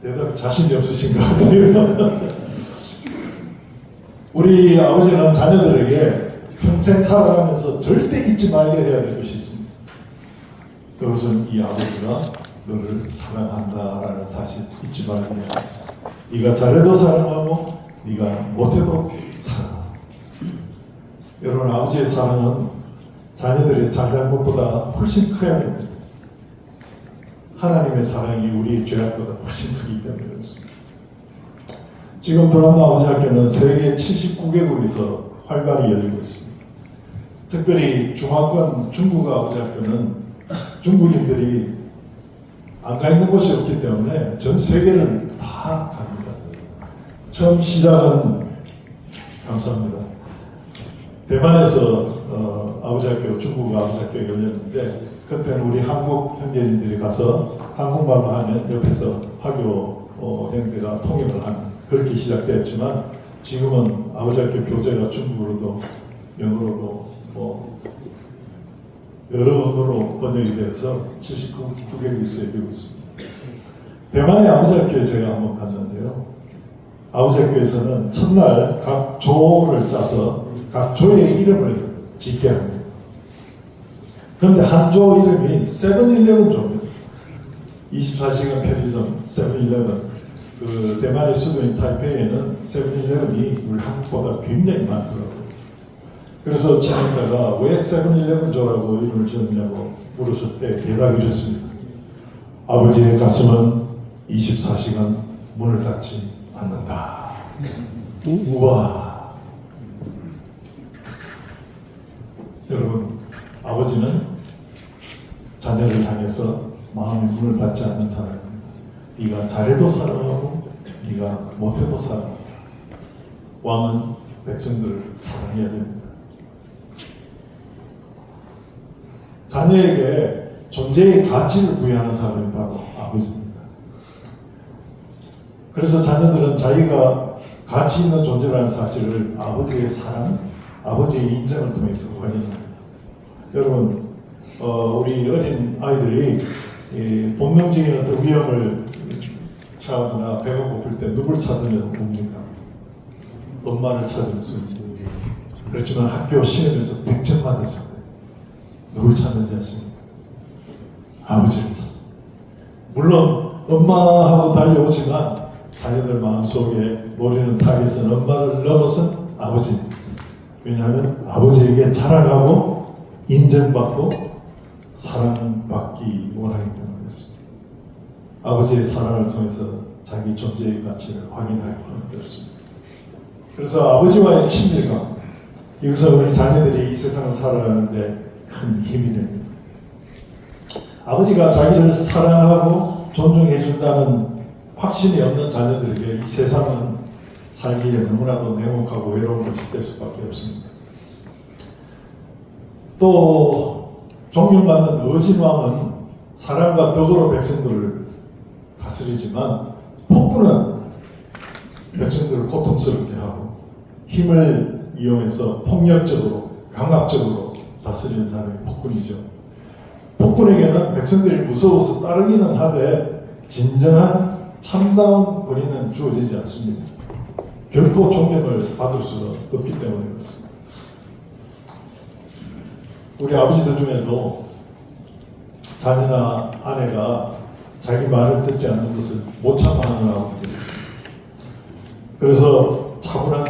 대답이 자신이 없으신 것 같아요. 우리 아버지는 자녀들에게 평생 살아가면서 절대 잊지 말게 해야 될 것이 있습니다. 그것은 이 아버지가 너를 사랑한다라는 사실 잊지 말게 해야 합니다. 네가 잘해도 사랑하고 네가 못해도 사랑하고. 여러분, 아버지의 사랑은 자녀들의 잘잘못보다 훨씬 커야 됩니다. 하나님의 사랑이 우리의 죄악보다 훨씬 크기 때문에 그렇습니다. 지금 도란노 아버지 학교는 세계 79개국에서 활발히 열리고 있습니다. 특별히 중화권 중국 아버지 학교는 중국인들이 안 가 있는 곳이 없기 때문에 전 세계를 다 갑니다. 처음 시작은 감사합니다. 대만에서 아버지 학교, 중국 아버지 학교에 열렸는데 그때는 우리 한국 형제님들이 가서 한국말로 하면 옆에서 화교 형제가 통역을 하는 그렇게 시작되었지만 지금은 아버지 학교 교재가 중국어로도 영어로도 여러 언어로 번역이 되어서 79개국에서 열리고 있습니다. 대만의 아버지 학교에 제가 한번 갔는데요. 아버지 학교에서는 첫날 각 조를 짜서 각 조의 이름을 짓게 합니다. 그런데 한 조 이름이 세븐일레븐 조입니다. 24시간 편의점 세븐일레븐. 그 대만의 수도인 타이페이에는 세븐일레븐이 우리 한국보다 굉장히 많더라고요. 그래서 진행자가 왜 세븐일레븐 조라고 이름을 지었냐고 물었을 때 대답이 이랬습니다. 아버지의 가슴은 24시간 문을 닫지 않는다. 우와. 여러분, 아버지는 자녀를 향해서 마음의 문을 닫지 않는 사람입니다. 네가 잘해도 사랑하고 네가 못해도 사랑한다. 왕은 백성들을 사랑해야 됩니다. 자녀에게 존재의 가치를 부여하는 사람이 바로 아버지입니다. 그래서 자녀들은 자기가 가치 있는 존재라는 사실을 아버지의 사랑, 아버지의 인정을 통해서 확인합니다. 여러분, 우리 어린 아이들이 본능적인 어떤 위험을 처하거나 배가 고플 때 누굴 찾으면 옵니까? 엄마를 찾으면서. 그렇지만 학교 시험에서 100점 맞았을 때 누굴 찾는지 아십니까? 아버지를 찾습니다. 물론 엄마하고 달려오지만 자녀들 마음속에 노리는 타겟은 엄마를 넘어선 아버지. 왜냐하면 아버지에게 자랑하고 인정받고 사랑받기 원하기 때문에 그렇습니다. 아버지의 사랑을 통해서 자기 존재의 가치를 확인하기 어렵습니다. 그래서 아버지와의 친밀감, 이것은 우리 자녀들이 이 세상을 살아가는데 큰 힘이 됩니다. 아버지가 자기를 사랑하고 존중해 준다는 확신이 없는 자녀들에게 이 세상은 살기에 너무나도 냉혹하고 외로운 것이 될 수밖에 없습니다. 또 존경받는 의진왕은 사랑과 덕으로 백성들을 다스리지만 폭군은 백성들을 고통스럽게 하고 힘을 이용해서 폭력적으로 강압적으로 다스리는 사람이 폭군이죠. 폭군에게는 백성들이 무서워서 따르기는 하되 진정한 참다운 권위는 주어지지 않습니다. 결코 존경을 받을 수가 없기 때문에 그렇습니다. 우리 아버지들 중에도 자녀나 아내가 자기 말을 듣지 않는 것을 못 참아하는 아버지들이 있습니다. 그래서 차분한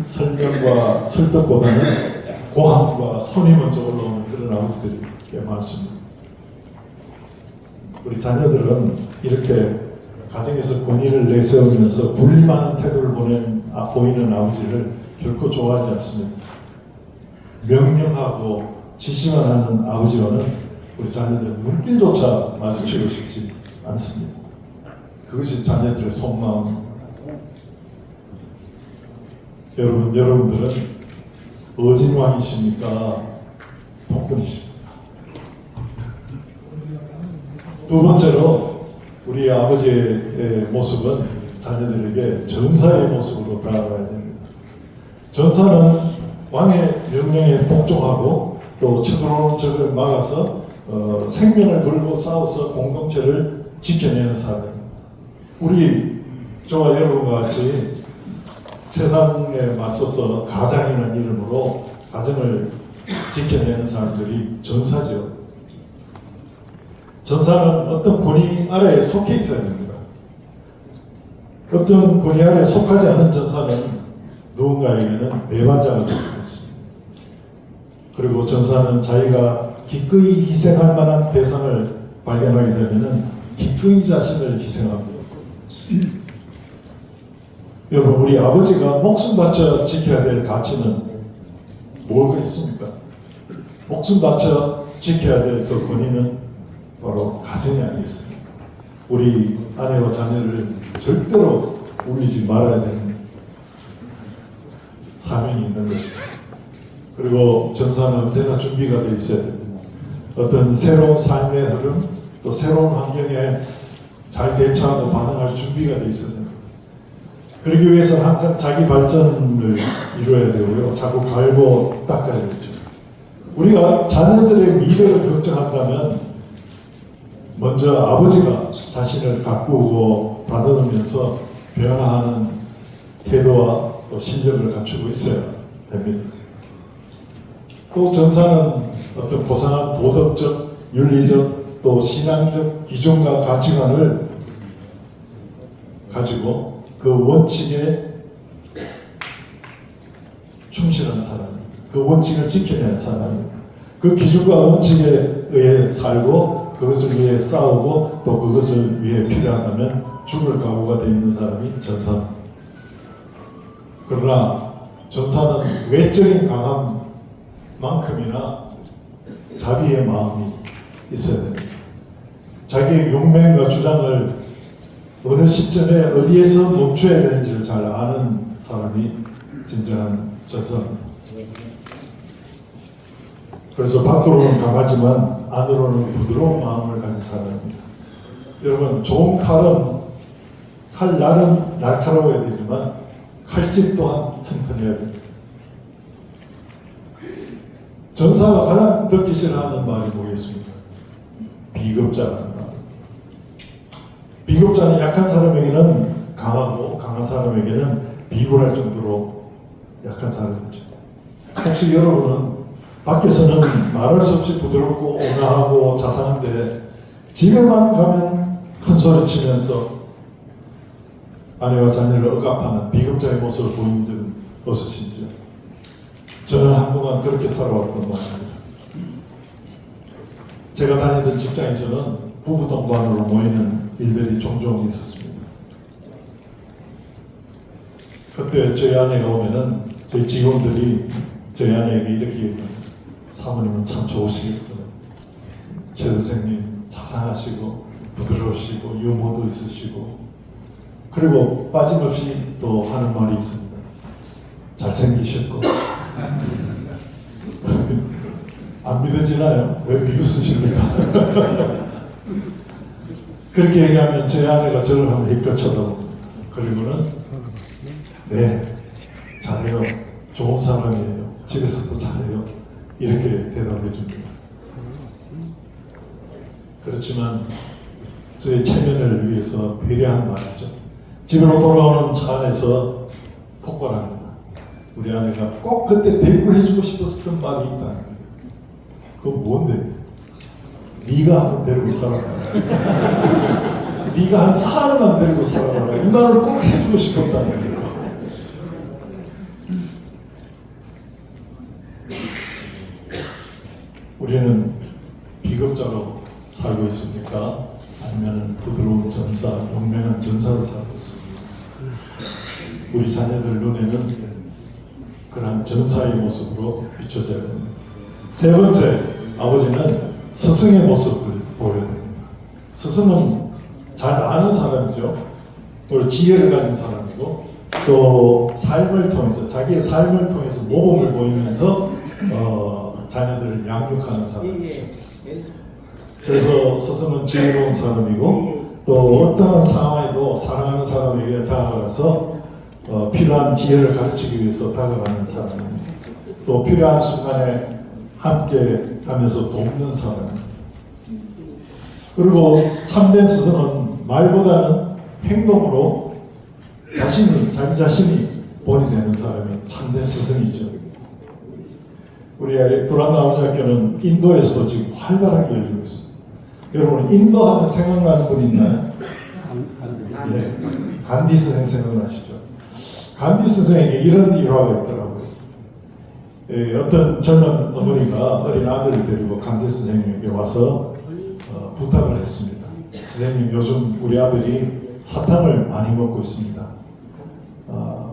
설명과 설득보다는 고함과 손이 먼저 올라오는 그런 아버지들이 꽤 많습니다. 우리 자녀들은 이렇게 가정에서 권위를 내세우면서 군림하는 태도를 보이는 아버지를 결코 좋아하지 않습니다. 명령하고 지시만 하는 아버지와는 우리 자녀들은 눈길조차 마주치고 싶지 않습니다. 그것이 자녀들의 속마음입니다. 여러분들은 어진왕이십니까? 폭군이십니까? 두 번째로 우리 아버지의 모습은 자녀들에게 전사의 모습으로 다가가야 됩니다. 전사는 왕의 명령에 복종하고 또 쳐들어오는 적을 막아서 생명을 걸고 싸워서 공동체를 지켜내는 사람입니다. 우리 저와 여러분과 같이 세상에 맞서서 가장이라는 이름으로 가정을 지켜내는 사람들이 전사죠. 전사는 어떤 권위 아래에 속해 있어야 됩니다. 어떤 권위 아래에 속하지 않은 전사는 누군가에게는 배반자가 될 수 있습니다. 그리고 전사는 자기가 기꺼이 희생할 만한 대상을 발견하게 되면 기꺼이 자신을 희생합니다. 여러분, 우리 아버지가 목숨 바쳐 지켜야 될 가치는 뭐가 있습니까? 목숨 바쳐 지켜야 될 그 권위는 바로 가정이 아니겠습니까? 우리 아내와 자녀를 절대로 울리지 말아야 되는 사명이 있는 것입니다. 그리고 전사는 언제나 준비가 되어 있어야 됩니다. 어떤 새로운 삶의 흐름, 또 새로운 환경에 잘 대처하고 반응할 준비가 되어 있어야 됩니다. 그러기 위해서는 항상 자기 발전을 이루어야 되고요. 자꾸 갈고 닦아야겠죠. 우리가 자녀들의 미래를 걱정한다면 먼저 아버지가 자신을 가꾸고 다듬으면서 변화하는 태도와 또 실력을 갖추고 있어야 됩니다. 또 전사는 어떤 고상한 도덕적, 윤리적, 또 신앙적 기준과 가치관을 가지고 그 원칙에 충실한 사람, 그 원칙을 지켜내는 사람, 그 기준과 원칙에 의해 살고 그것을 위해 싸우고 또 그것을 위해 필요하다면 죽을 각오가 되어 있는 사람이 전사입니다. 그러나 전사는 외적인 강함만큼이나 자비의 마음이 있어야 됩니다. 자기의 용맹과 주장을 어느 시점에 어디에서 멈춰야 되는지를 잘 아는 사람이 진정한 전사입니다. 그래서 밖으로는 강하지만 안으로는 부드러운 마음을 가진 사람입니다. 여러분, 좋은 칼날은 날카로워야 되지만 칼집 또한 튼튼해야 됩니다. 전사가 가장 듣기 싫어하는 말이 뭐겠습니까? 비겁자라는 말. 비겁자는 약한 사람에게는 강하고 강한 사람에게는 비굴할 정도로 약한 사람이죠. 혹시 여러분은 밖에서는 말할 수 없이 부드럽고 온화하고 자상한데 집에만 가면 큰 소리 치면서 아내와 자녀를 억압하는 비겁자의 모습을 보인 적은 없으신지요? 저는 한동안 그렇게 살아왔던 모양입니다. 제가 다니던 직장에서는 부부 동반으로 모이는 일들이 종종 있었습니다. 그때 저희 아내가 오면은 저희 직원들이 저희 아내에게 이렇게 얘기합니다. 사모님은 참 좋으시겠어요. 최 선생님 자상하시고 부드러우시고 유머도 있으시고 그리고 빠짐없이 또 하는 말이 있습니다. 잘생기셨고 안 믿어지나요? 왜 비웃으십니까? 그렇게 얘기하면 제 아내가 저를 한번 힐끗 쳐다봅니다. 그리고는 네 잘해요. 좋은 사람이에요. 집에서도 잘해요. 이렇게 대답해 줍니다. 그렇지만 저의 체면을 위해서 배려한 말이죠. 집으로 돌아오는 차 안에서 폭발합니다. 우리 아내가 꼭 그때 데리고 해주고 싶었던 말이 있다는 거예요. 그거 뭔데? 네가 한번 데리고 살아봐라. 네가 한 사람만 데리고 살아봐라. 이 말을 꼭 해주고 싶었다는 거예요. 우리는 비겁자로 살고 있습니까? 아니면 부드러운 전사, 용맹한 전사로 살고 있습니까? 우리 자녀들 눈에는 그러한 전사의 모습으로 비춰져야 됩니다. 세 번째, 아버지는 스승의 모습을 보여야 됩니다. 스승은 잘 아는 사람이죠. 그리고 지혜를 가진 사람이고 또 삶을 통해서 자기의 삶을 통해서 모범을 보이면서 자녀들을 양육하는 사람이죠. 그래서 스승은 지혜로운 사람이고 또 어떠한 상황에도 사랑하는 사람에게 다가가서 필요한 지혜를 가르치기 위해서 다가가는 사람입니다. 또 필요한 순간에 함께 하면서 돕는 사람입니다. 그리고 참된 스승은 말보다는 행동으로 자기 자신이 본이 되는 사람이 참된 스승이죠. 우리 두란노 아버지 학교는 인도에서도 지금 활발하게 열리고 있습니다. 여러분 인도하면 생각나는 분 있나요? 예, 간디 선생 생각나시죠? 간디 선생에게 이런 일화가 있더라고요. 예, 어떤 젊은 어머니가 어린 아들을 데리고 간디 선생님에게 와서 부탁을 했습니다. 선생님, 요즘 우리 아들이 사탕을 많이 먹고 있습니다.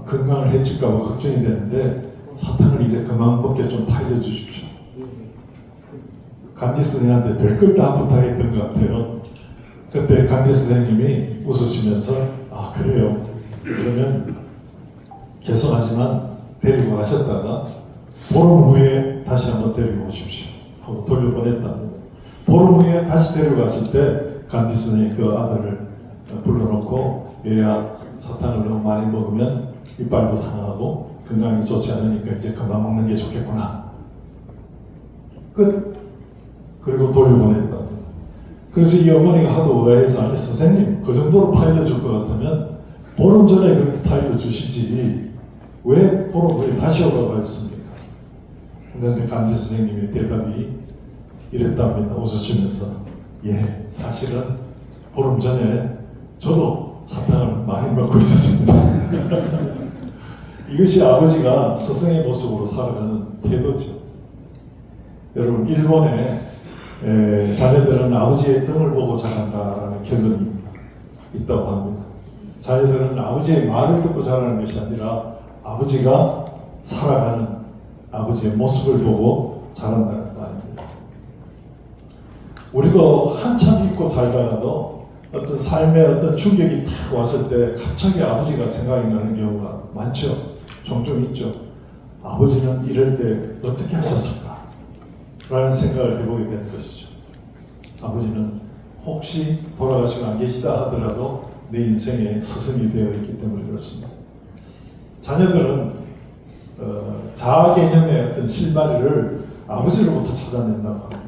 건강을 해칠까 봐 걱정이 되는데 사탕을 이제 그만 먹게 좀 살려주십시오. 간디 선생님한테 별걸 다 부탁했던 것 같아요. 그때 간디 선생님이 웃으시면서 아 그래요. 그러면 죄송하지만 데리고 가셨다가 보름 후에 다시 한번 데리고 오십시오 하고 돌려보냈답니다. 보름 후에 다시 데려갔을 때 간디 선생님이 그 아들을 불러놓고 얘야 사탕을 너무 많이 먹으면 이빨도 상하고 건강이 좋지 않으니까 이제 그만 먹는 게 좋겠구나. 끝. 그리고 돌려보냈답니다. 그래서 이 어머니가 하도 의아해서 아니 선생님 그 정도로 팔려줄 것 같으면 보름 전에 그렇게 타일러 주시지 왜 보름 후에 다시 오라고 하셨습니까? 했는데 간지 선생님의 대답이 이랬답니다. 웃으시면서 예, 사실은 보름 전에 저도 사탕을 많이 먹고 있었습니다. 이것이 아버지가 스승의 모습으로 살아가는 태도죠. 여러분, 일본에 자녀들은 아버지의 등을 보고 자란다라는 결론이 있다고 합니다. 자녀들은 아버지의 말을 듣고 자라는 것이 아니라 아버지가 살아가는 아버지의 모습을 보고 자란다는 말입니다. 우리도 한참 잊고 살다가도 어떤 삶의 어떤 충격이 탁 왔을 때 갑자기 아버지가 생각이 나는 경우가 많죠. 종종 있죠. 아버지는 이럴 때 어떻게 하셨을까? 라는 생각을 해보게 되는 것이죠. 아버지는 혹시 돌아가시고 안 계시다 하더라도 내 인생의 스승이 되어 있기 때문에 그렇습니다. 자녀들은 자아 개념의 어떤 실마리를 아버지로부터 찾아낸다고 합니다.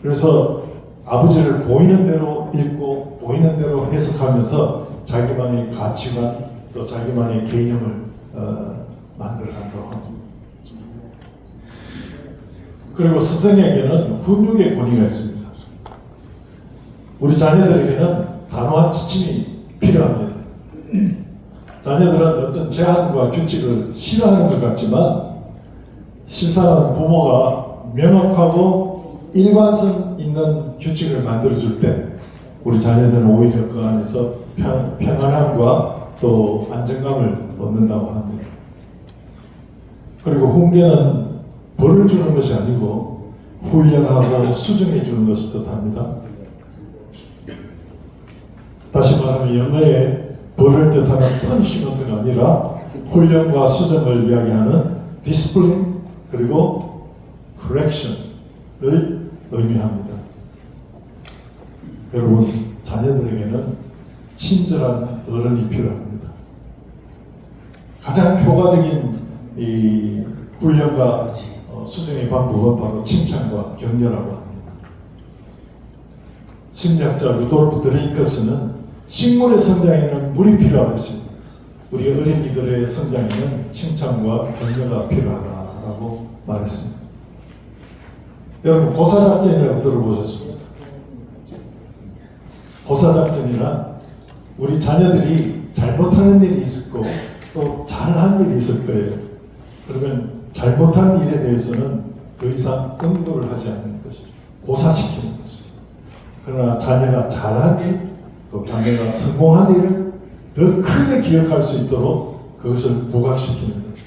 그래서 아버지를 보이는 대로 읽고 보이는 대로 해석하면서 자기만의 가치관 또 자기만의 개념을 만들어간다고 합니다. 그리고 스승에게는 훈육의 권위가 있습니다. 우리 자녀들에게는 단호한 지침이 필요합니다. 자녀들은 어떤 제한과 규칙을 싫어하는 것 같지만 실상은 부모가 명확하고 일관성 있는 규칙을 만들어줄 때 우리 자녀들은 오히려 그 안에서 평안함과 또 안정감을 얻는다고 합니다. 그리고 훈계는 벌을 주는 것이 아니고 훈련하고 수정해 주는 것을 뜻합니다. 다시 말하면 영어의 벌을 뜻하는 punishment가 아니라 훈련과 수정을 이야기하는 discipline 그리고 correction을 의미합니다. 여러분, 자녀들에게는 친절한 어른이 필요합니다. 가장 효과적인 이 훈련과 수정의 방법은 바로 칭찬과 격려라고 합니다. 심리학자 루돌프 드레이커스는 식물의 성장에는 물이 필요하듯이 우리 어린이들의 성장에는 칭찬과 격려가 필요하다라고 말했습니다. 여러분, 고사작전이라고 들어보셨습니까? 고사작전이란 우리 자녀들이 잘못하는 일이 있을 거고 또 잘한 일이 있을 거예요. 그러면 잘못한 일에 대해서는 더 이상 응도를 하지 않는 것이죠. 고사시키는 것이죠. 그러나 자녀가 잘한 일, 또 자녀가 성공한 일을 더 크게 기억할 수 있도록 그것을 부각시키는 거죠.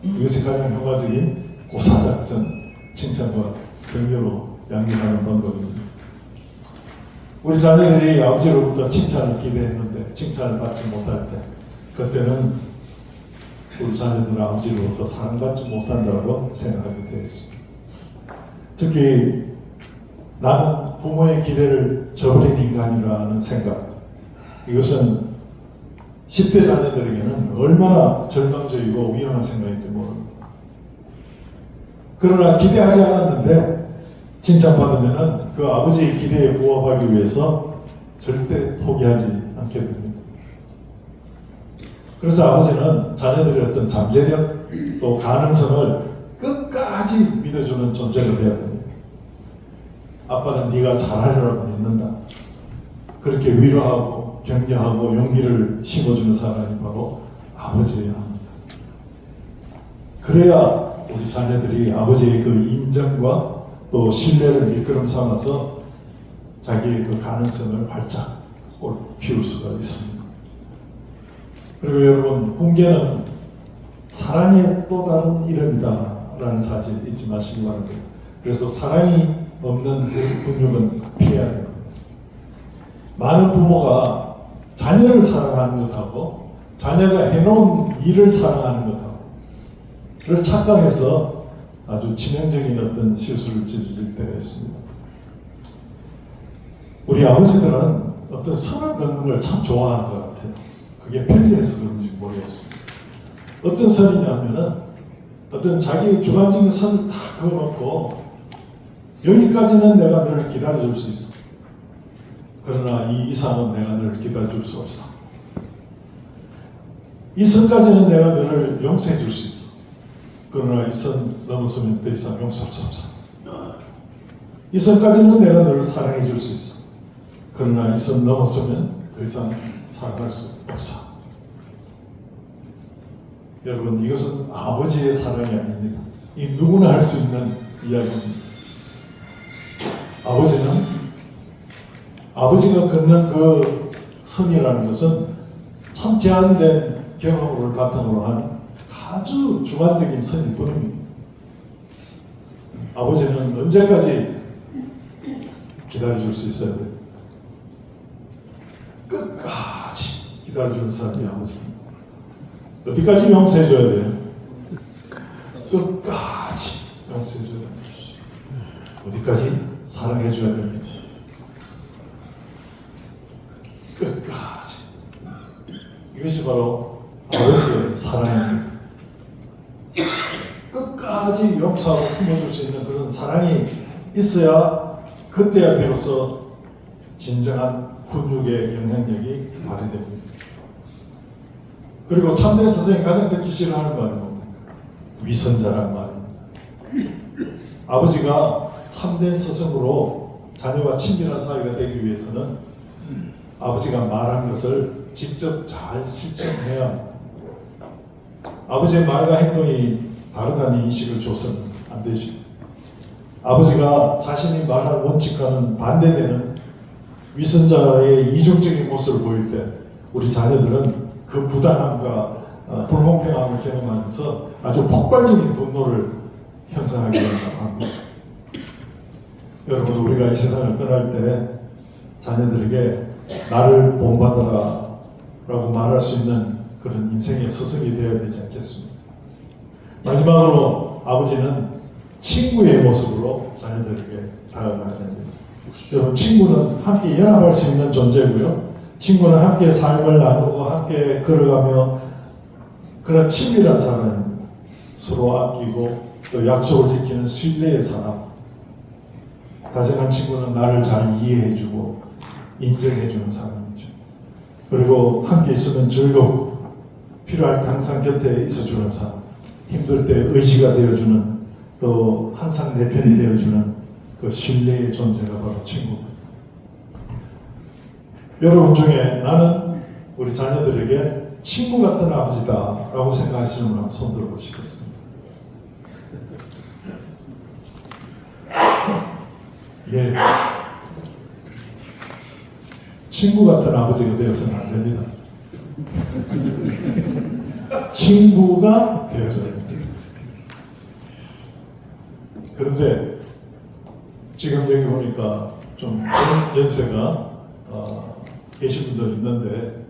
이것이 가장 효과적인 고사작전, 칭찬과 격려로 양육하는 방법입니다. 우리 자녀들이 아버지로부터 칭찬을 기대했는데 칭찬을 받지 못할 때 그때는 우리 자녀들은 아버지로부터 사랑받지 못한다고 생각하게 되어 있습니다. 특히 나는 부모의 기대를 저버린 인간이라는 생각, 이것은 10대 자녀들에게는 얼마나 절망적이고 위험한 생각인지 모릅니다. 그러나 기대하지 않았는데 칭찬받으면 그 아버지의 기대에 부합하기 위해서 절대 포기하지 않게 됩니다. 그래서 아버지는 자녀들의 어떤 잠재력 또 가능성을 끝까지 믿어주는 존재가 되어야 됩니다. 아빠는 네가 잘하리라고 믿는다. 그렇게 위로하고 격려하고 용기를 심어주는 사람이 바로 아버지여야 합니다. 그래야 우리 자녀들이 아버지의 그 인정과 또 신뢰를 밑거름 삼아서 자기의 그 가능성을 활짝 꽃 피울 수가 있습니다. 그리고 여러분, 훈계는 사랑의 또 다른 이름이다 라는 사실 잊지 마시기 바랍니다. 그래서 사랑이 없는 훈육은 피해야 됩니다. 많은 부모가 자녀를 사랑하는 것하고 자녀가 해놓은 일을 사랑하는 것하고 그걸 착각해서 아주 치명적인 어떤 실수를 저지를 때가 있습니다. 우리 아버지들은 어떤 선을 긋는 걸 참 좋아하는 것 같아요. 그게 편리해서 그런지 모르겠습니다. 어떤 선이냐 하면은 어떤 자기의 주관적인 선을 다 그어놓고 여기까지는 내가 너를 기다려줄 수 있어. 그러나 이 이상은 내가 너를 기다려줄 수 없어. 이 선까지는 내가 너를 용서해 줄 수 있어. 그러나 이 선 넘어서면 더 이상 용서할 수 없어. 이 선까지는 내가 너를 사랑해 줄 수 있어. 그러나 이 선 넘어서면 더 이상 사랑할 수 없어. 여러분, 이것은 아버지의 사랑이 아닙니다. 이 누구나 할 수 있는 이야기입니다. 아버지가 걷는 그 선이라는 것은 참 제한된 경험을 바탕으로 한 아주 주관적인 선일 뿐입니다. 아버지는 언제까지 기다려줄 수 있어야 돼요? 끝까지 기다려주는 사람이 아버지입니다. 어디까지 용서해줘야 돼요? 끝까지 용서해줘야 됩니다. 어디까지 사랑해줘야 됩니다. 끝까지. 이것이 바로 아버지의 사랑입니다. 끝까지 용서하고 품어줄 수 있는 그런 사랑이 있어야 그때야 비로소 진정한 훈육의 영향력이 발휘됩니다. 그리고 참된 스승이 가장 듣기 싫어하는 말은 뭡니까? 위선자란 말입니다. 아버지가 참된 스승으로 자녀와 친밀한 사이가 되기 위해서는 아버지가 말한 것을 직접 잘 실천해야 합니다. 아버지의 말과 행동이 다르다는 인식을 줘서는 안 되죠. 아버지가 자신이 말할 원칙과는 반대되는 위선자의 이중적인 모습을 보일 때 우리 자녀들은 그 부당함과 불공평함을 경험하면서 아주 폭발적인 분노를 형성하게 된다고 합니다. 여러분, 우리가 이 세상을 떠날 때 자녀들에게 나를 본받아라 라고 말할 수 있는 그런 인생의 스승이 되어야 되지 않겠습니까? 마지막으로 아버지는 친구의 모습으로 자녀들에게 다가가야 됩니다. 여러분, 친구는 함께 연합할 수 있는 존재고요. 친구는 함께 삶을 나누고 함께 걸어가며 그런 친밀한 사람입니다. 서로 아끼고 또 약속을 지키는 신뢰의 사람. 다정한 친구는 나를 잘 이해해주고 인정해주는 사람이죠. 그리고 함께 있으면 즐겁고 필요할 때 항상 곁에 있어주는 사람. 힘들 때 의지가 되어주는, 또 항상 내 편이 되어주는 그 신뢰의 존재가 바로 친구입니다. 여러분 중에 나는 우리 자녀들에게 친구 같은 아버지다 라고 생각하시는 분 한번 손 들어보시겠습니다. 예, 친구 같은 아버지가 되어서는 안 됩니다. 친구가 되어줘야 됩니다. 그런데 지금 여기 보니까 좀 연세가 계신 분들 있는데,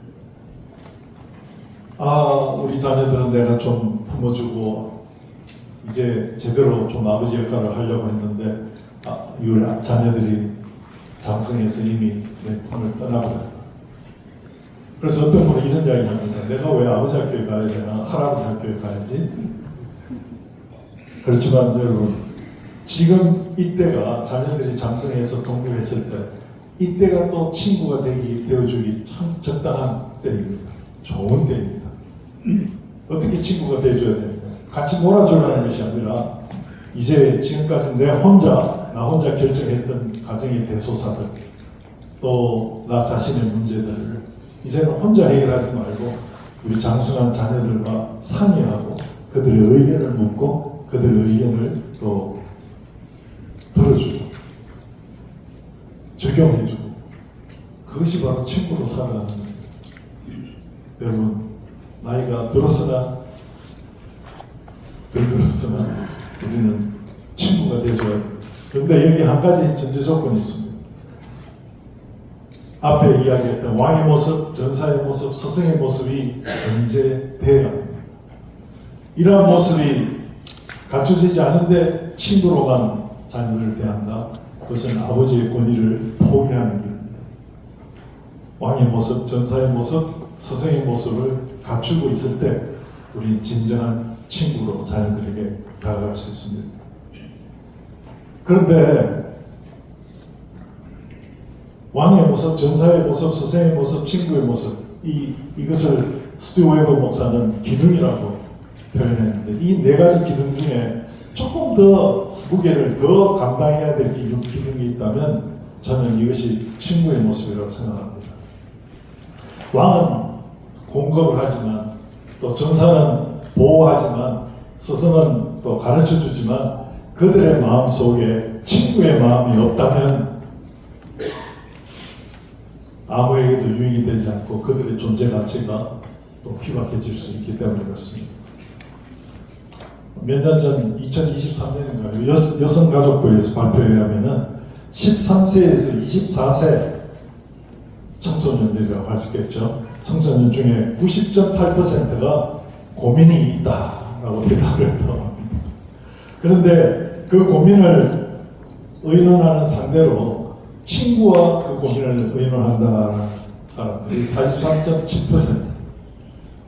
우리 자녀들은 내가 좀 품어주고 이제 제대로 좀 아버지 역할을 하려고 했는데 이 자녀들이 장성해서 이미 내 품을 떠나버렸다. 그래서 어떤 분은 이런 이야기를 합니다. 내가 왜 아버지 학교에 가야 되나, 할아버지 학교에 가야지. 그렇지만 여러분, 지금 이때가 자녀들이 장성해서 독립했을 때 이때가 또 친구가 되어주기 참 적당한 때입니다. 좋은 때입니다. 어떻게 친구가 되어줘야 됩니까? 같이 놀아주라는 것이 아니라 이제 지금까지 나 혼자 결정했던 가정의 대소사들, 또 나 자신의 문제들을 이제는 혼자 해결하지 말고 우리 장성한 자녀들과 상의하고 그들의 의견을 묻고 그들의 의견을 또 들어주고 적용해주고, 그것이 바로 친구로 살아가는 겁니다. 여러분, 나이가 들었으나 덜 들었으나 우리는 친구가 되어줘야 됩니다. 그런데 여기 한 가지 전제 조건이 있습니다. 앞에 이야기했던 왕의 모습, 전사의 모습, 스승의 모습이 전제되어야 합니다. 이러한 모습이 갖춰지지 않은데 친구로만 자녀들을 대한다. 그것은 아버지의 권위를 포기하는 길입니다. 왕의 모습, 전사의 모습, 스승의 모습을 갖추고 있을 때 우리는 진정한 친구로 자녀들에게 다가갈 수 있습니다. 그런데 왕의 모습, 전사의 모습, 스승의 모습, 친구의 모습, 이것을 스튜 웨버 목사는 기둥이라고 표현했는데 이 네 가지 기둥 중에 조금 더 무게를 더 감당해야 될 기둥이 있다면 저는 이것이 친구의 모습이라고 생각합니다. 왕은 공급을 하지만 또 전사는 보호하지만 스승은 또 가르쳐 주지만 그들의 마음 속에 친구의 마음이 없다면 아무에게도 유익이 되지 않고 그들의 존재 가치가 또 희박해질 수 있기 때문에 그렇습니다. 몇 년 전 2023년인가요? 여성가족부에서 발표에 의하면은 13세에서 24세 청소년들이라고 할 수 있겠죠. 청소년 중에 90.8%가 고민이 있다라고 대답을 했다고 합니다. 그런데 그 고민을 의논하는 상대로 친구와 그 고민을 의논한다는 사람들이 43.7%,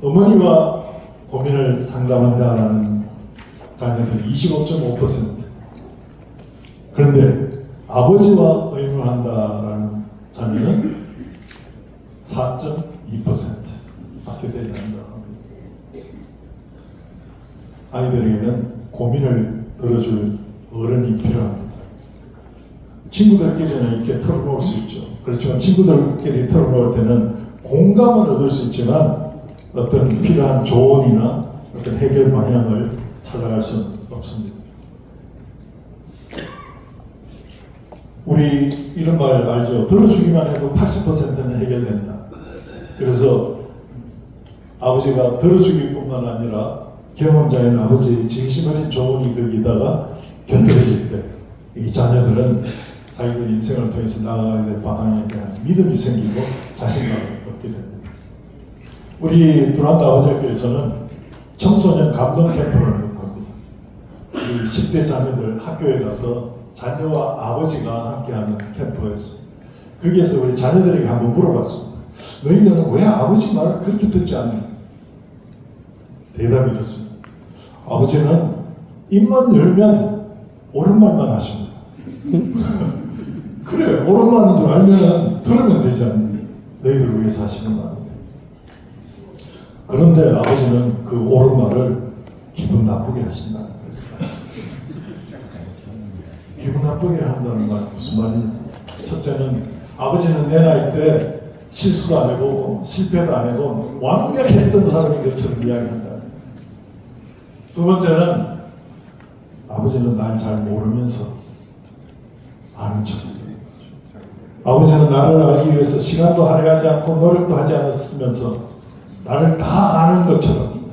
어머니와 고민을 상담한다는 자녀들이 25.5%, 그런데 아버지와 의논한다라는 자녀는 4.2%밖에 되지 않는다고 합니다. 아이들에게는 고민을 들어줄 어른이 필요합니다. 친구들끼리는 이렇게 털어놓을 수 있죠. 그렇지만 친구들끼리 털어놓을 때는 공감을 얻을 수 있지만 어떤 필요한 조언이나 어떤 해결 방향을 찾아갈 수는 없습니다. 우리 이런 말 알죠? 들어주기만 해도 80%는 해결된다. 그래서 아버지가 들어주기뿐만 아니라 경험자인 아버지의 진심 어린 조언이 거기다가 곁들여질 때 이 자녀들은 자기들 인생을 통해서 나아가야 될 방향에 대한 믿음이 생기고 자신감을 얻게 됩니다. 우리 두란다 아버지학교에서는 청소년 감동 캠프를 합니다. 이 10대 자녀들 학교에 가서 자녀와 아버지가 함께하는 캠프였습니다. 거기에서 우리 자녀들에게 한번 물어봤습니다. 너희들은 왜 아버지 말을 그렇게 듣지 않느냐? 대답이 이렇습니다. 아버지는 입만 열면 옳은 말만 하십니다. 그래, 옳은 말인 줄 알면 들으면 되지 않느냐? 너희들을 위해서 하시는 말입니다. 그런데 아버지는 그 옳은 말을 기분 나쁘게 하신다는 거예요. 기분 나쁘게 한다는 말 무슨 말이냐? 첫째는 아버지는 내 나이 때 실수도 안 해보고 실패도 안 해본 완벽했던 사람인 것처럼 이야기한다. 두 번째는 아버지는 날 잘 모르면서 아는 척입니다. 아버지는 나를 알기 위해서 시간도 할애하지 않고 노력도 하지 않았으면서 나를 다 아는 것처럼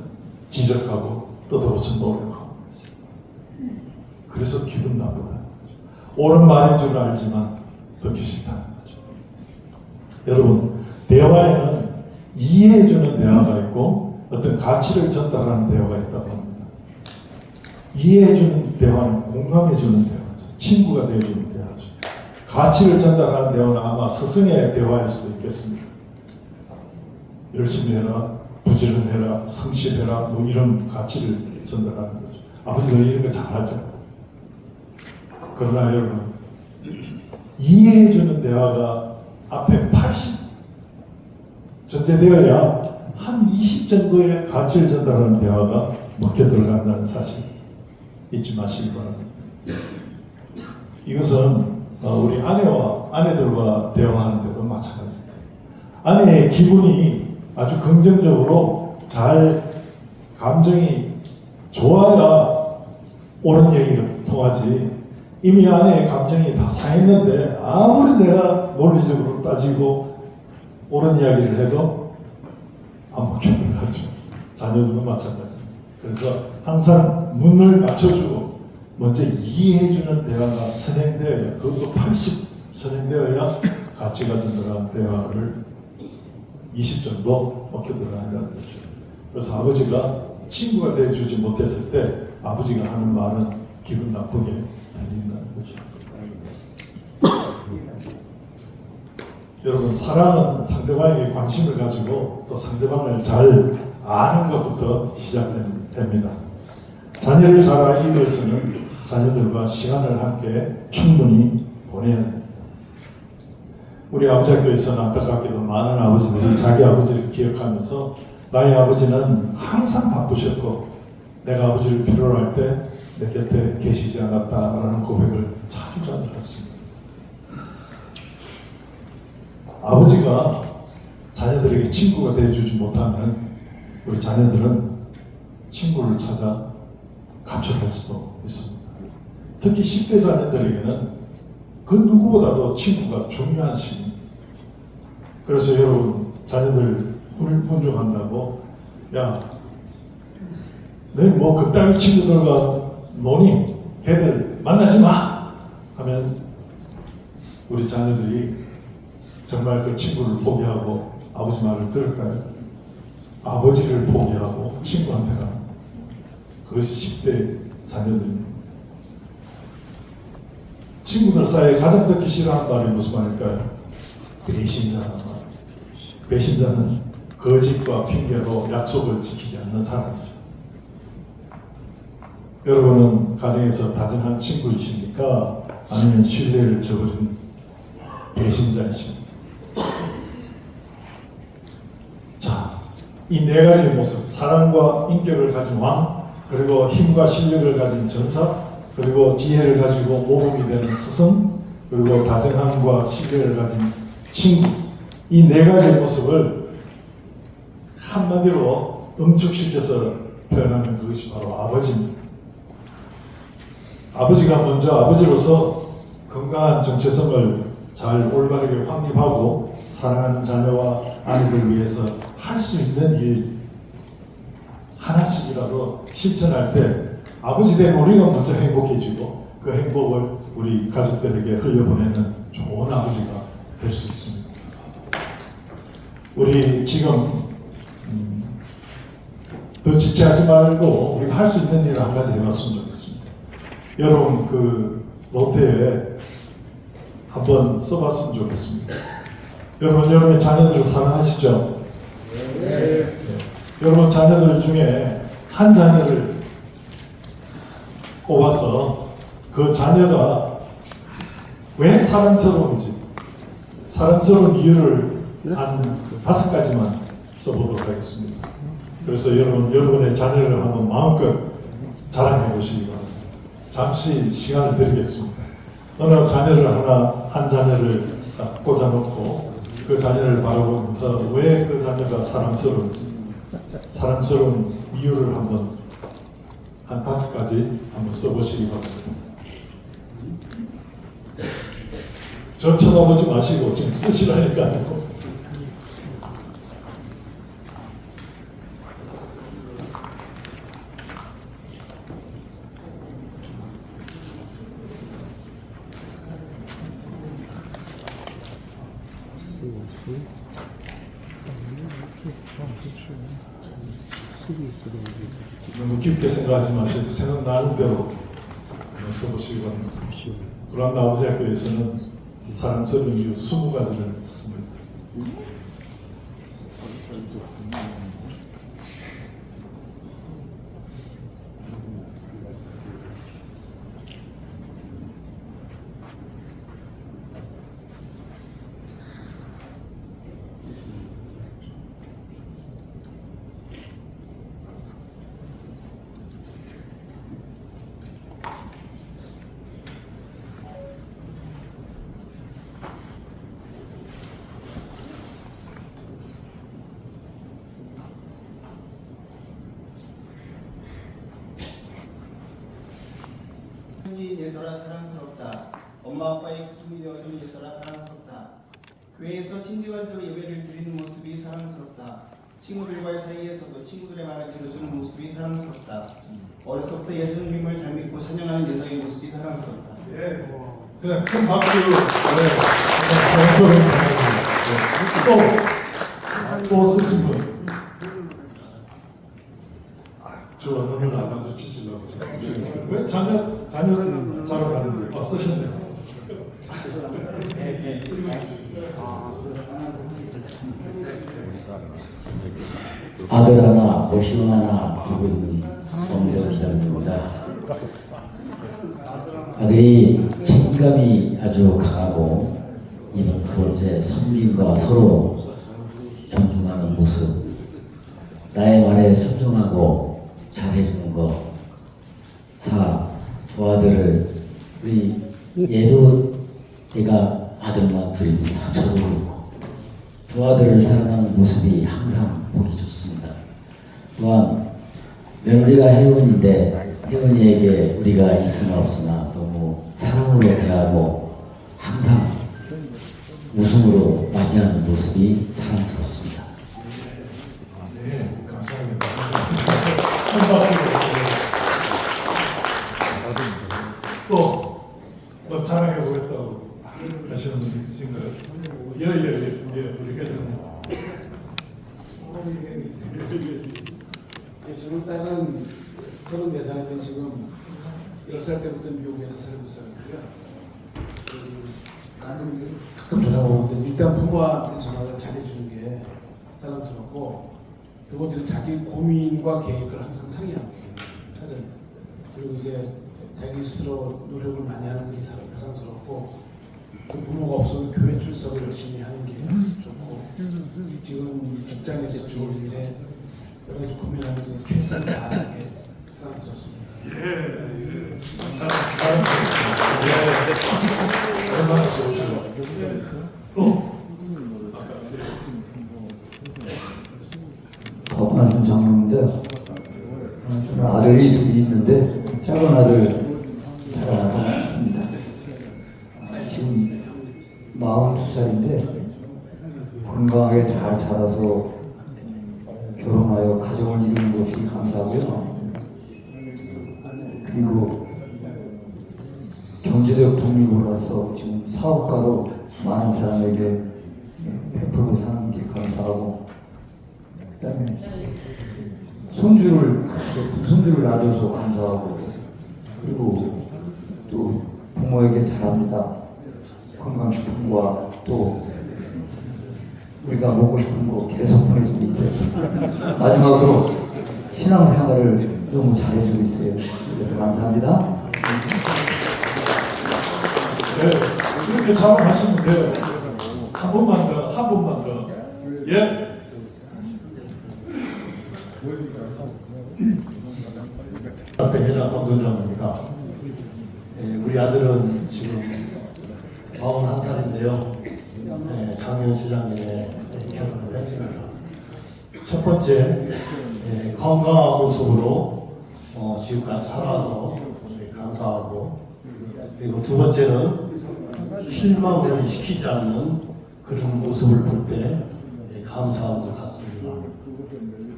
지적하고 뜯어고쳐 노력하고 있습니다. 그래서 기분 나쁘다는 거죠. 옳은 말인 줄 알지만 듣기 싫다는 거죠. 여러분, 대화에는 이해해주는 대화가 있고 어떤 가치를 전달하는 대화가 있다고 합니다. 이해해주는 대화는 공감해주는 대화죠. 친구가 되어주는 대화죠. 가치를 전달하는 대화는 아마 스승의 대화일 수도 있겠습니다. 열심히 해라, 부지런해라, 성실해라, 뭐 이런 가치를 전달하는 거죠. 아버지가 이런 거 잘하죠. 그러나 여러분, 이해해주는 대화가 앞에 80 전제되어야 한 20 정도의 가치를 전달하는 대화가 먹혀 들어간다는 사실 잊지 마시기 바랍니다. 이것은 우리 아내들과 대화하는 데도 마찬가지입니다. 아내의 기분이 아주 긍정적으로 잘 감정이 좋아야 옳은 얘기가 통하지, 이미 아내의 감정이 다 상했는데 아무리 내가 논리적으로 따지고 옳은 이야기를 해도 안 먹혀 들어가죠. 자녀들도 마찬가지입니다. 그래서 항상 문을 맞춰주고 먼저 이해해주는 대화가 선행되어야, 그것도 80 선행되어야 가치가 전달한 대화를 20 정도 먹혀 들어간다는 거죠. 그래서 아버지가 친구가 되어주지 못했을 때 아버지가 하는 말은 기분 나쁘게 들린다는 거죠. 여러분, 사랑은 상대방에게 관심을 가지고 또 상대방을 잘 아는 것부터 시작됩니다. 자녀를 잘 알기 위해서는 자녀들과 시간을 함께 충분히 보내야 됩니다. 우리 아버지 학교에서는 안타깝게도 많은 아버지들이 자기 아버지를 기억하면서 나의 아버지는 항상 바쁘셨고 내가 아버지를 필요로 할 때 내 곁에 계시지 않았다라는 고백을 자주 했습니다. 아버지가 자녀들에게 친구가 되어주지 못하면 우리 자녀들은 친구를 찾아 가출할 수도 있습니다. 특히 10대 자녀들에게는 그 누구보다도 친구가 중요한 시기입니다. 그래서 여러분 자녀들 훈육한다고 야 내일 뭐 그따위 친구들과 노니 걔들 만나지 마 하면 우리 자녀들이 정말 그 친구를 포기하고 아버지 말을 들을까요? 아버지를 포기하고 친구한테 가는 그것이 10대 자녀들입니다. 친구들 사이에 가장 듣기 싫어하는 말이 무슨 말일까요? 배신자라는 말. 배신자는 거짓과 핑계로 약속을 지키지 않는 사람이죠. 여러분은 가정에서 다정한 친구이십니까? 아니면 신뢰를 저버린 배신자이십니까? 자, 이 네 가지의 모습, 사랑과 인격을 가진 왕, 그리고 힘과 실력을 가진 전사, 그리고 지혜를 가지고 모범이 되는 스승, 그리고 다정함과 신뢰를 가진 친구, 이 네 가지의 모습을 한마디로 응축시켜서 표현하면 그것이 바로 아버지입니다. 아버지가 먼저 아버지로서 건강한 정체성을 잘 올바르게 확립하고 사랑하는 자녀와 아내들 위해서 할 수 있는 일 하나씩이라도 실천할 때 아버지 된 우리가 먼저 행복해지고 그 행복을 우리 가족들에게 흘려보내는 좋은 아버지가 될 수 있습니다. 우리 지금 더 지체하지 말고 우리가 할 수 있는 일을 한 가지 해봤으면 좋겠습니다. 여러분 그 노트에 한번 써봤으면 좋겠습니다. 여러분 여러분의 자녀들을 사랑하시죠? 네. 여러분 자녀들 중에 한 자녀를 뽑아서 그 자녀가 왜 사랑스러운지 사랑스러운 이유를 한 5가지만 써보도록 하겠습니다. 그래서 여러분의 자녀를 한번 마음껏 자랑해 보시기 바랍니다. 잠시 시간을 드리겠습니다. 어느 자녀를 한 자녀를 딱 꽂아놓고 그 자녀를 바라보면서 왜 그 자녀가 사랑스러운지 사랑스러운 이유를 한번 한 5가지 한번 써보시기 바랍니다. 저 쳐다보지 마시고 지금 쓰시라니까요. 너무 깊게 생각하지 마시고 생각나는 대로 써보시기 바랍니다. 두란노 아버지 학교에서는 사랑스러운 이유 20가지를 씁니다. 예서라 사랑스럽다. 엄마 아빠의 기쁨이 되어준 예서라 사랑스럽다. 교회에서 신비관적으로 예배를 드리는 모습이 사랑스럽다. 친구들과의 사이에서도 친구들의 말을 들어주는 모습이 사랑스럽다. 어려서부터 예수님을 잘 믿고 찬양하는 예서의 모습이 사랑스럽다. 네, 그냥 큰 박수. 사랑스러운 또 쓰신 분. 저 오늘 안 마주치시려고 왜 자녀를 자랑하는데 쓰셨네요. 아들 하나, 모신 하나 두고 있는 성도 기자입니다. 아들이 책임감이 아주 강하고 이번 2번째 성김과 서로 존중하는 모습, 나의 말에 순종하고 잘해주는 거. 4. 두 아들을 우리 얘도 얘가 아들만 둘입니다. 저도 그렇고 두 아들을 사랑하는 모습이 항상 보기 좋습니다. 또한 며느리가 혜원인데 혜원이에게 우리가 있으나 없으나 너무 사랑으로 대하고 항상 웃음으로 맞이하는 모습이 사랑스럽습니다. 네, 감사합니다. 큰 박수 또뭐 자랑해 보겠다고 하시는 분 있으신가요? 우리 계장님. 저는 딸은 34살인데 지금 10살 때부터 미국에서 살고 있었는데요. 가끔 전화가 오는데 일단 부모한테 전화를 잘해주는 게 사랑스럽고, 두 번째는 자기 고민과 계획을 항상 상의합니다. 사전에. 그리고 이제 자기 스스로 노력을 많이 하는 게 사랑스럽고, 또 부모가 없어도 교회 출석을 열심히 하는 게 좋고, 지금 직장에서 좋은 일에 여러 가지 고민하면서 최선을 다하는 게 사랑스럽습니다. 얼마나 좋으시고 또 박관순 장로인데 저는 아들이 둘이 있는데 작은 아들 자랑하고 싶습니다. 지금 42살인데 건강하게 잘 자라서 결혼하여 가정을 이루는 것이 감사하고요. 그리고 경제적 독립을 해서 지금 사업가로 많은 사람에게 베풀고 사는 게 감사하고, 그 다음에 손주를 낳아줘서 감사하고, 그리고 또 부모에게 잘합니다. 건강식품과 또 우리가 먹고 싶은 거 계속 보내주고 있어요. 마지막으로 신앙생활을 너무 잘해주고 있어요. 그래서 감사합니다. 네, 이렇게 자랑하시면 돼요. 한 번만 더. 예. 앞에 회장 강도장입니다. 우리 아들은 지금 41살인데요. 장현 시장님의 결혼을 했습니다. 첫 번째, 건강한 모습으로 지금까지 살아서 감사하고, 그리고 두 번째는 실망을 시키지 않는 그런 모습을 볼 때 감사한 것 같습니다.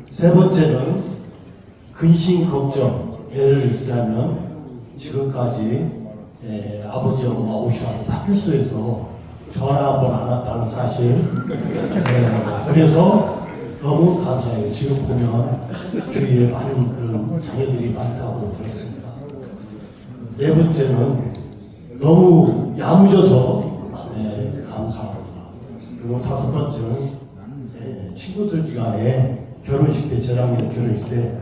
세 번째는 근심 걱정, 예를 들자면 지금까지 아버지 엄마 오시라고 파출소에서 전화 한 번 안 왔다는 사실. 그래서 너무 감사해요. 지금 보면 주위에 많은 그런 자녀들이 많다고 들었습니다. 네 번째는 너무 야무져서 감사합니다. 그리고 다섯 번째는 친구들 간에 결혼식 때, 저랑 결혼식 때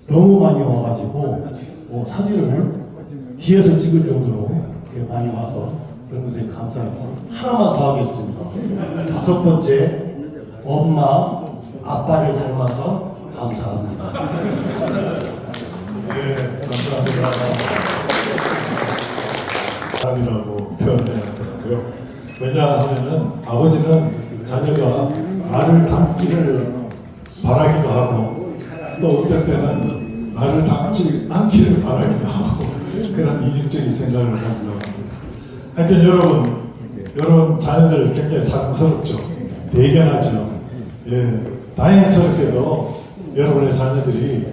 너무 많이 와가지고 사진을 뒤에서 찍을 정도로 많이 와서 그런 것에 감사하고, 하나만 더 하겠습니다. 다섯 번째, 엄마, 아빠를 닮아서 감사합니다. 네, 감사합니다. 사람이라고 표현하더라고요. 왜냐하면은 아버지는 자녀가 나를 닮기를 바라기도 하고, 또 어떨 때는 나를 닮지 않기를 바라기도 하고, 그런 이중적인 생각을 가지고 합니다. 하여튼 여러분 자녀들 굉장히 사랑스럽죠. 대견하죠. 다행스럽게도 여러분의 자녀들이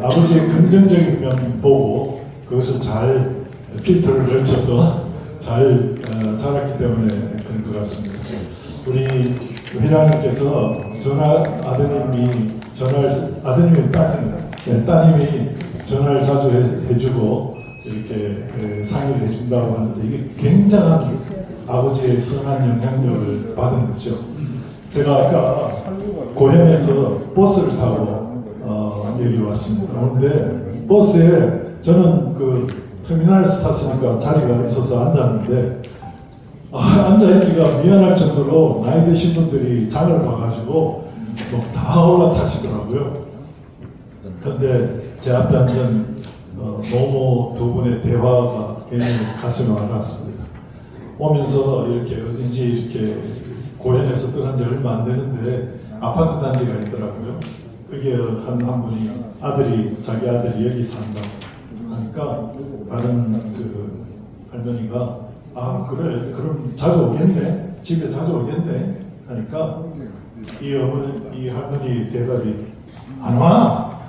아버지의 긍정적인 면 보고 그것을 잘 필터를 걸쳐서 잘 자랐기 때문에 그런 것 같습니다. 우리 회장님께서 따님이 전화를 자주 해주고 이렇게 상의를 해준다고 하는데, 이게 굉장한 아버지의 선한 영향력을 받은 거죠. 제가 아까 고현에서 버스를 타고 여기 왔습니다. 그런데 버스에 저는 그 터미널에서 탔으니까 자리가 있어서 앉았는데, 앉아있기가 미안할 정도로 나이 드신 분들이 장을 봐가지고 다 올라타시더라고요. 근데 제 앞에 앉은 노모 두 분의 대화가 굉장히 가슴에 와닿았습니다. 오면서 이렇게 어딘지 이렇게 고향에서 떠난 지 얼마 안 되는데 아파트 단지가 있더라고요. 그게 한 분이 자기 아들이 여기 산다고 하니까 다른 그 할머니가 아 그래 그럼 자주 오겠네 집에 자주 오겠네 하니까 이 할머니 대답이 안 와.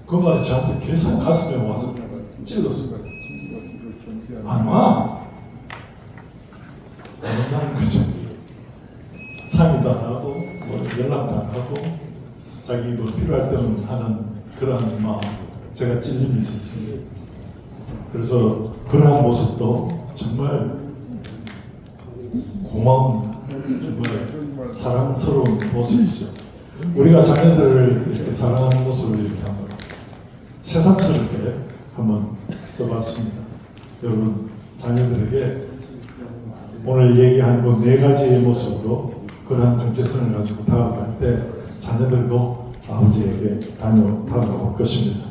그 말이 저한테 계속 가슴에 와서 찔렀습니다. 안 와. 안 온다는 거죠. 상의도 안 하고 뭐 연락도 안 하고 자기 뭐 필요할 때는 하는 그러한 마음 제가 찔림이 있었습니다. 그래서 그러한 모습도 정말 고마운 정말 사랑스러운 모습이죠. 우리가 자녀들을 이렇게 사랑하는 모습을 이렇게 한번 새삼스럽게 한번 써봤습니다. 여러분 자녀들에게 오늘 얘기한 그 4가지의 모습으로 그러한 정체성을 가지고 다가갈 때 자녀들도 아버지에게 다가올 것입니다.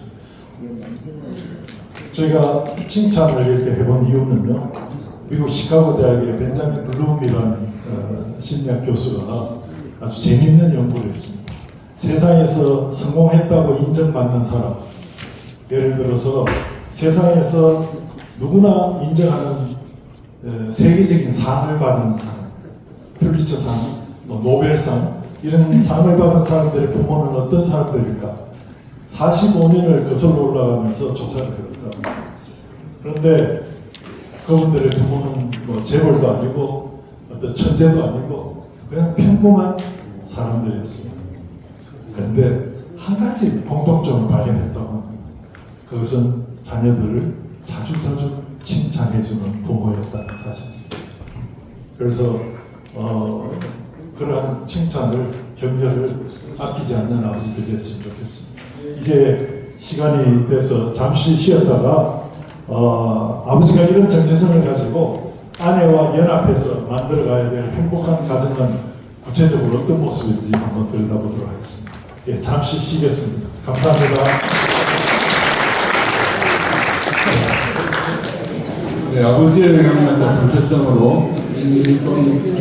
저희가 칭찬을 이렇게 해본 이유는요. 미국 시카고 대학의 벤자민 블룸이라는 심리학 교수가 아주 재미있는 연구를 했습니다. 세상에서 성공했다고 인정받는 사람, 예를 들어서 세상에서 누구나 인정하는 세계적인 상을 받은 사람, 퓰리처상, 노벨상 이런 상을 받은 사람들의 부모는 어떤 사람들일까? 45년을 거슬러 올라가면서 조사를 해봤다. 그런데 그분들의 부모는 뭐 재벌도 아니고 어떤 천재도 아니고 그냥 평범한 사람들이었습니다. 그런데 한 가지 공통점을 발견했다고 합니다. 그것은 자녀들을 자주 칭찬해주는 부모였다는 사실입니다. 그래서 그러한 칭찬을 격려를 아끼지 않는 아버지들이 됐으면 좋겠습니다. 이제 시간이 돼서 잠시 쉬었다가 아버지가 이런 정체성을 가지고 아내와 연합해서 만들어가야 될 행복한 가정은 구체적으로 어떤 모습인지 한번 들여다보도록 하겠습니다. 예, 잠시 쉬겠습니다. 감사합니다. 네, 아버지의 영향을 정체성으로 조금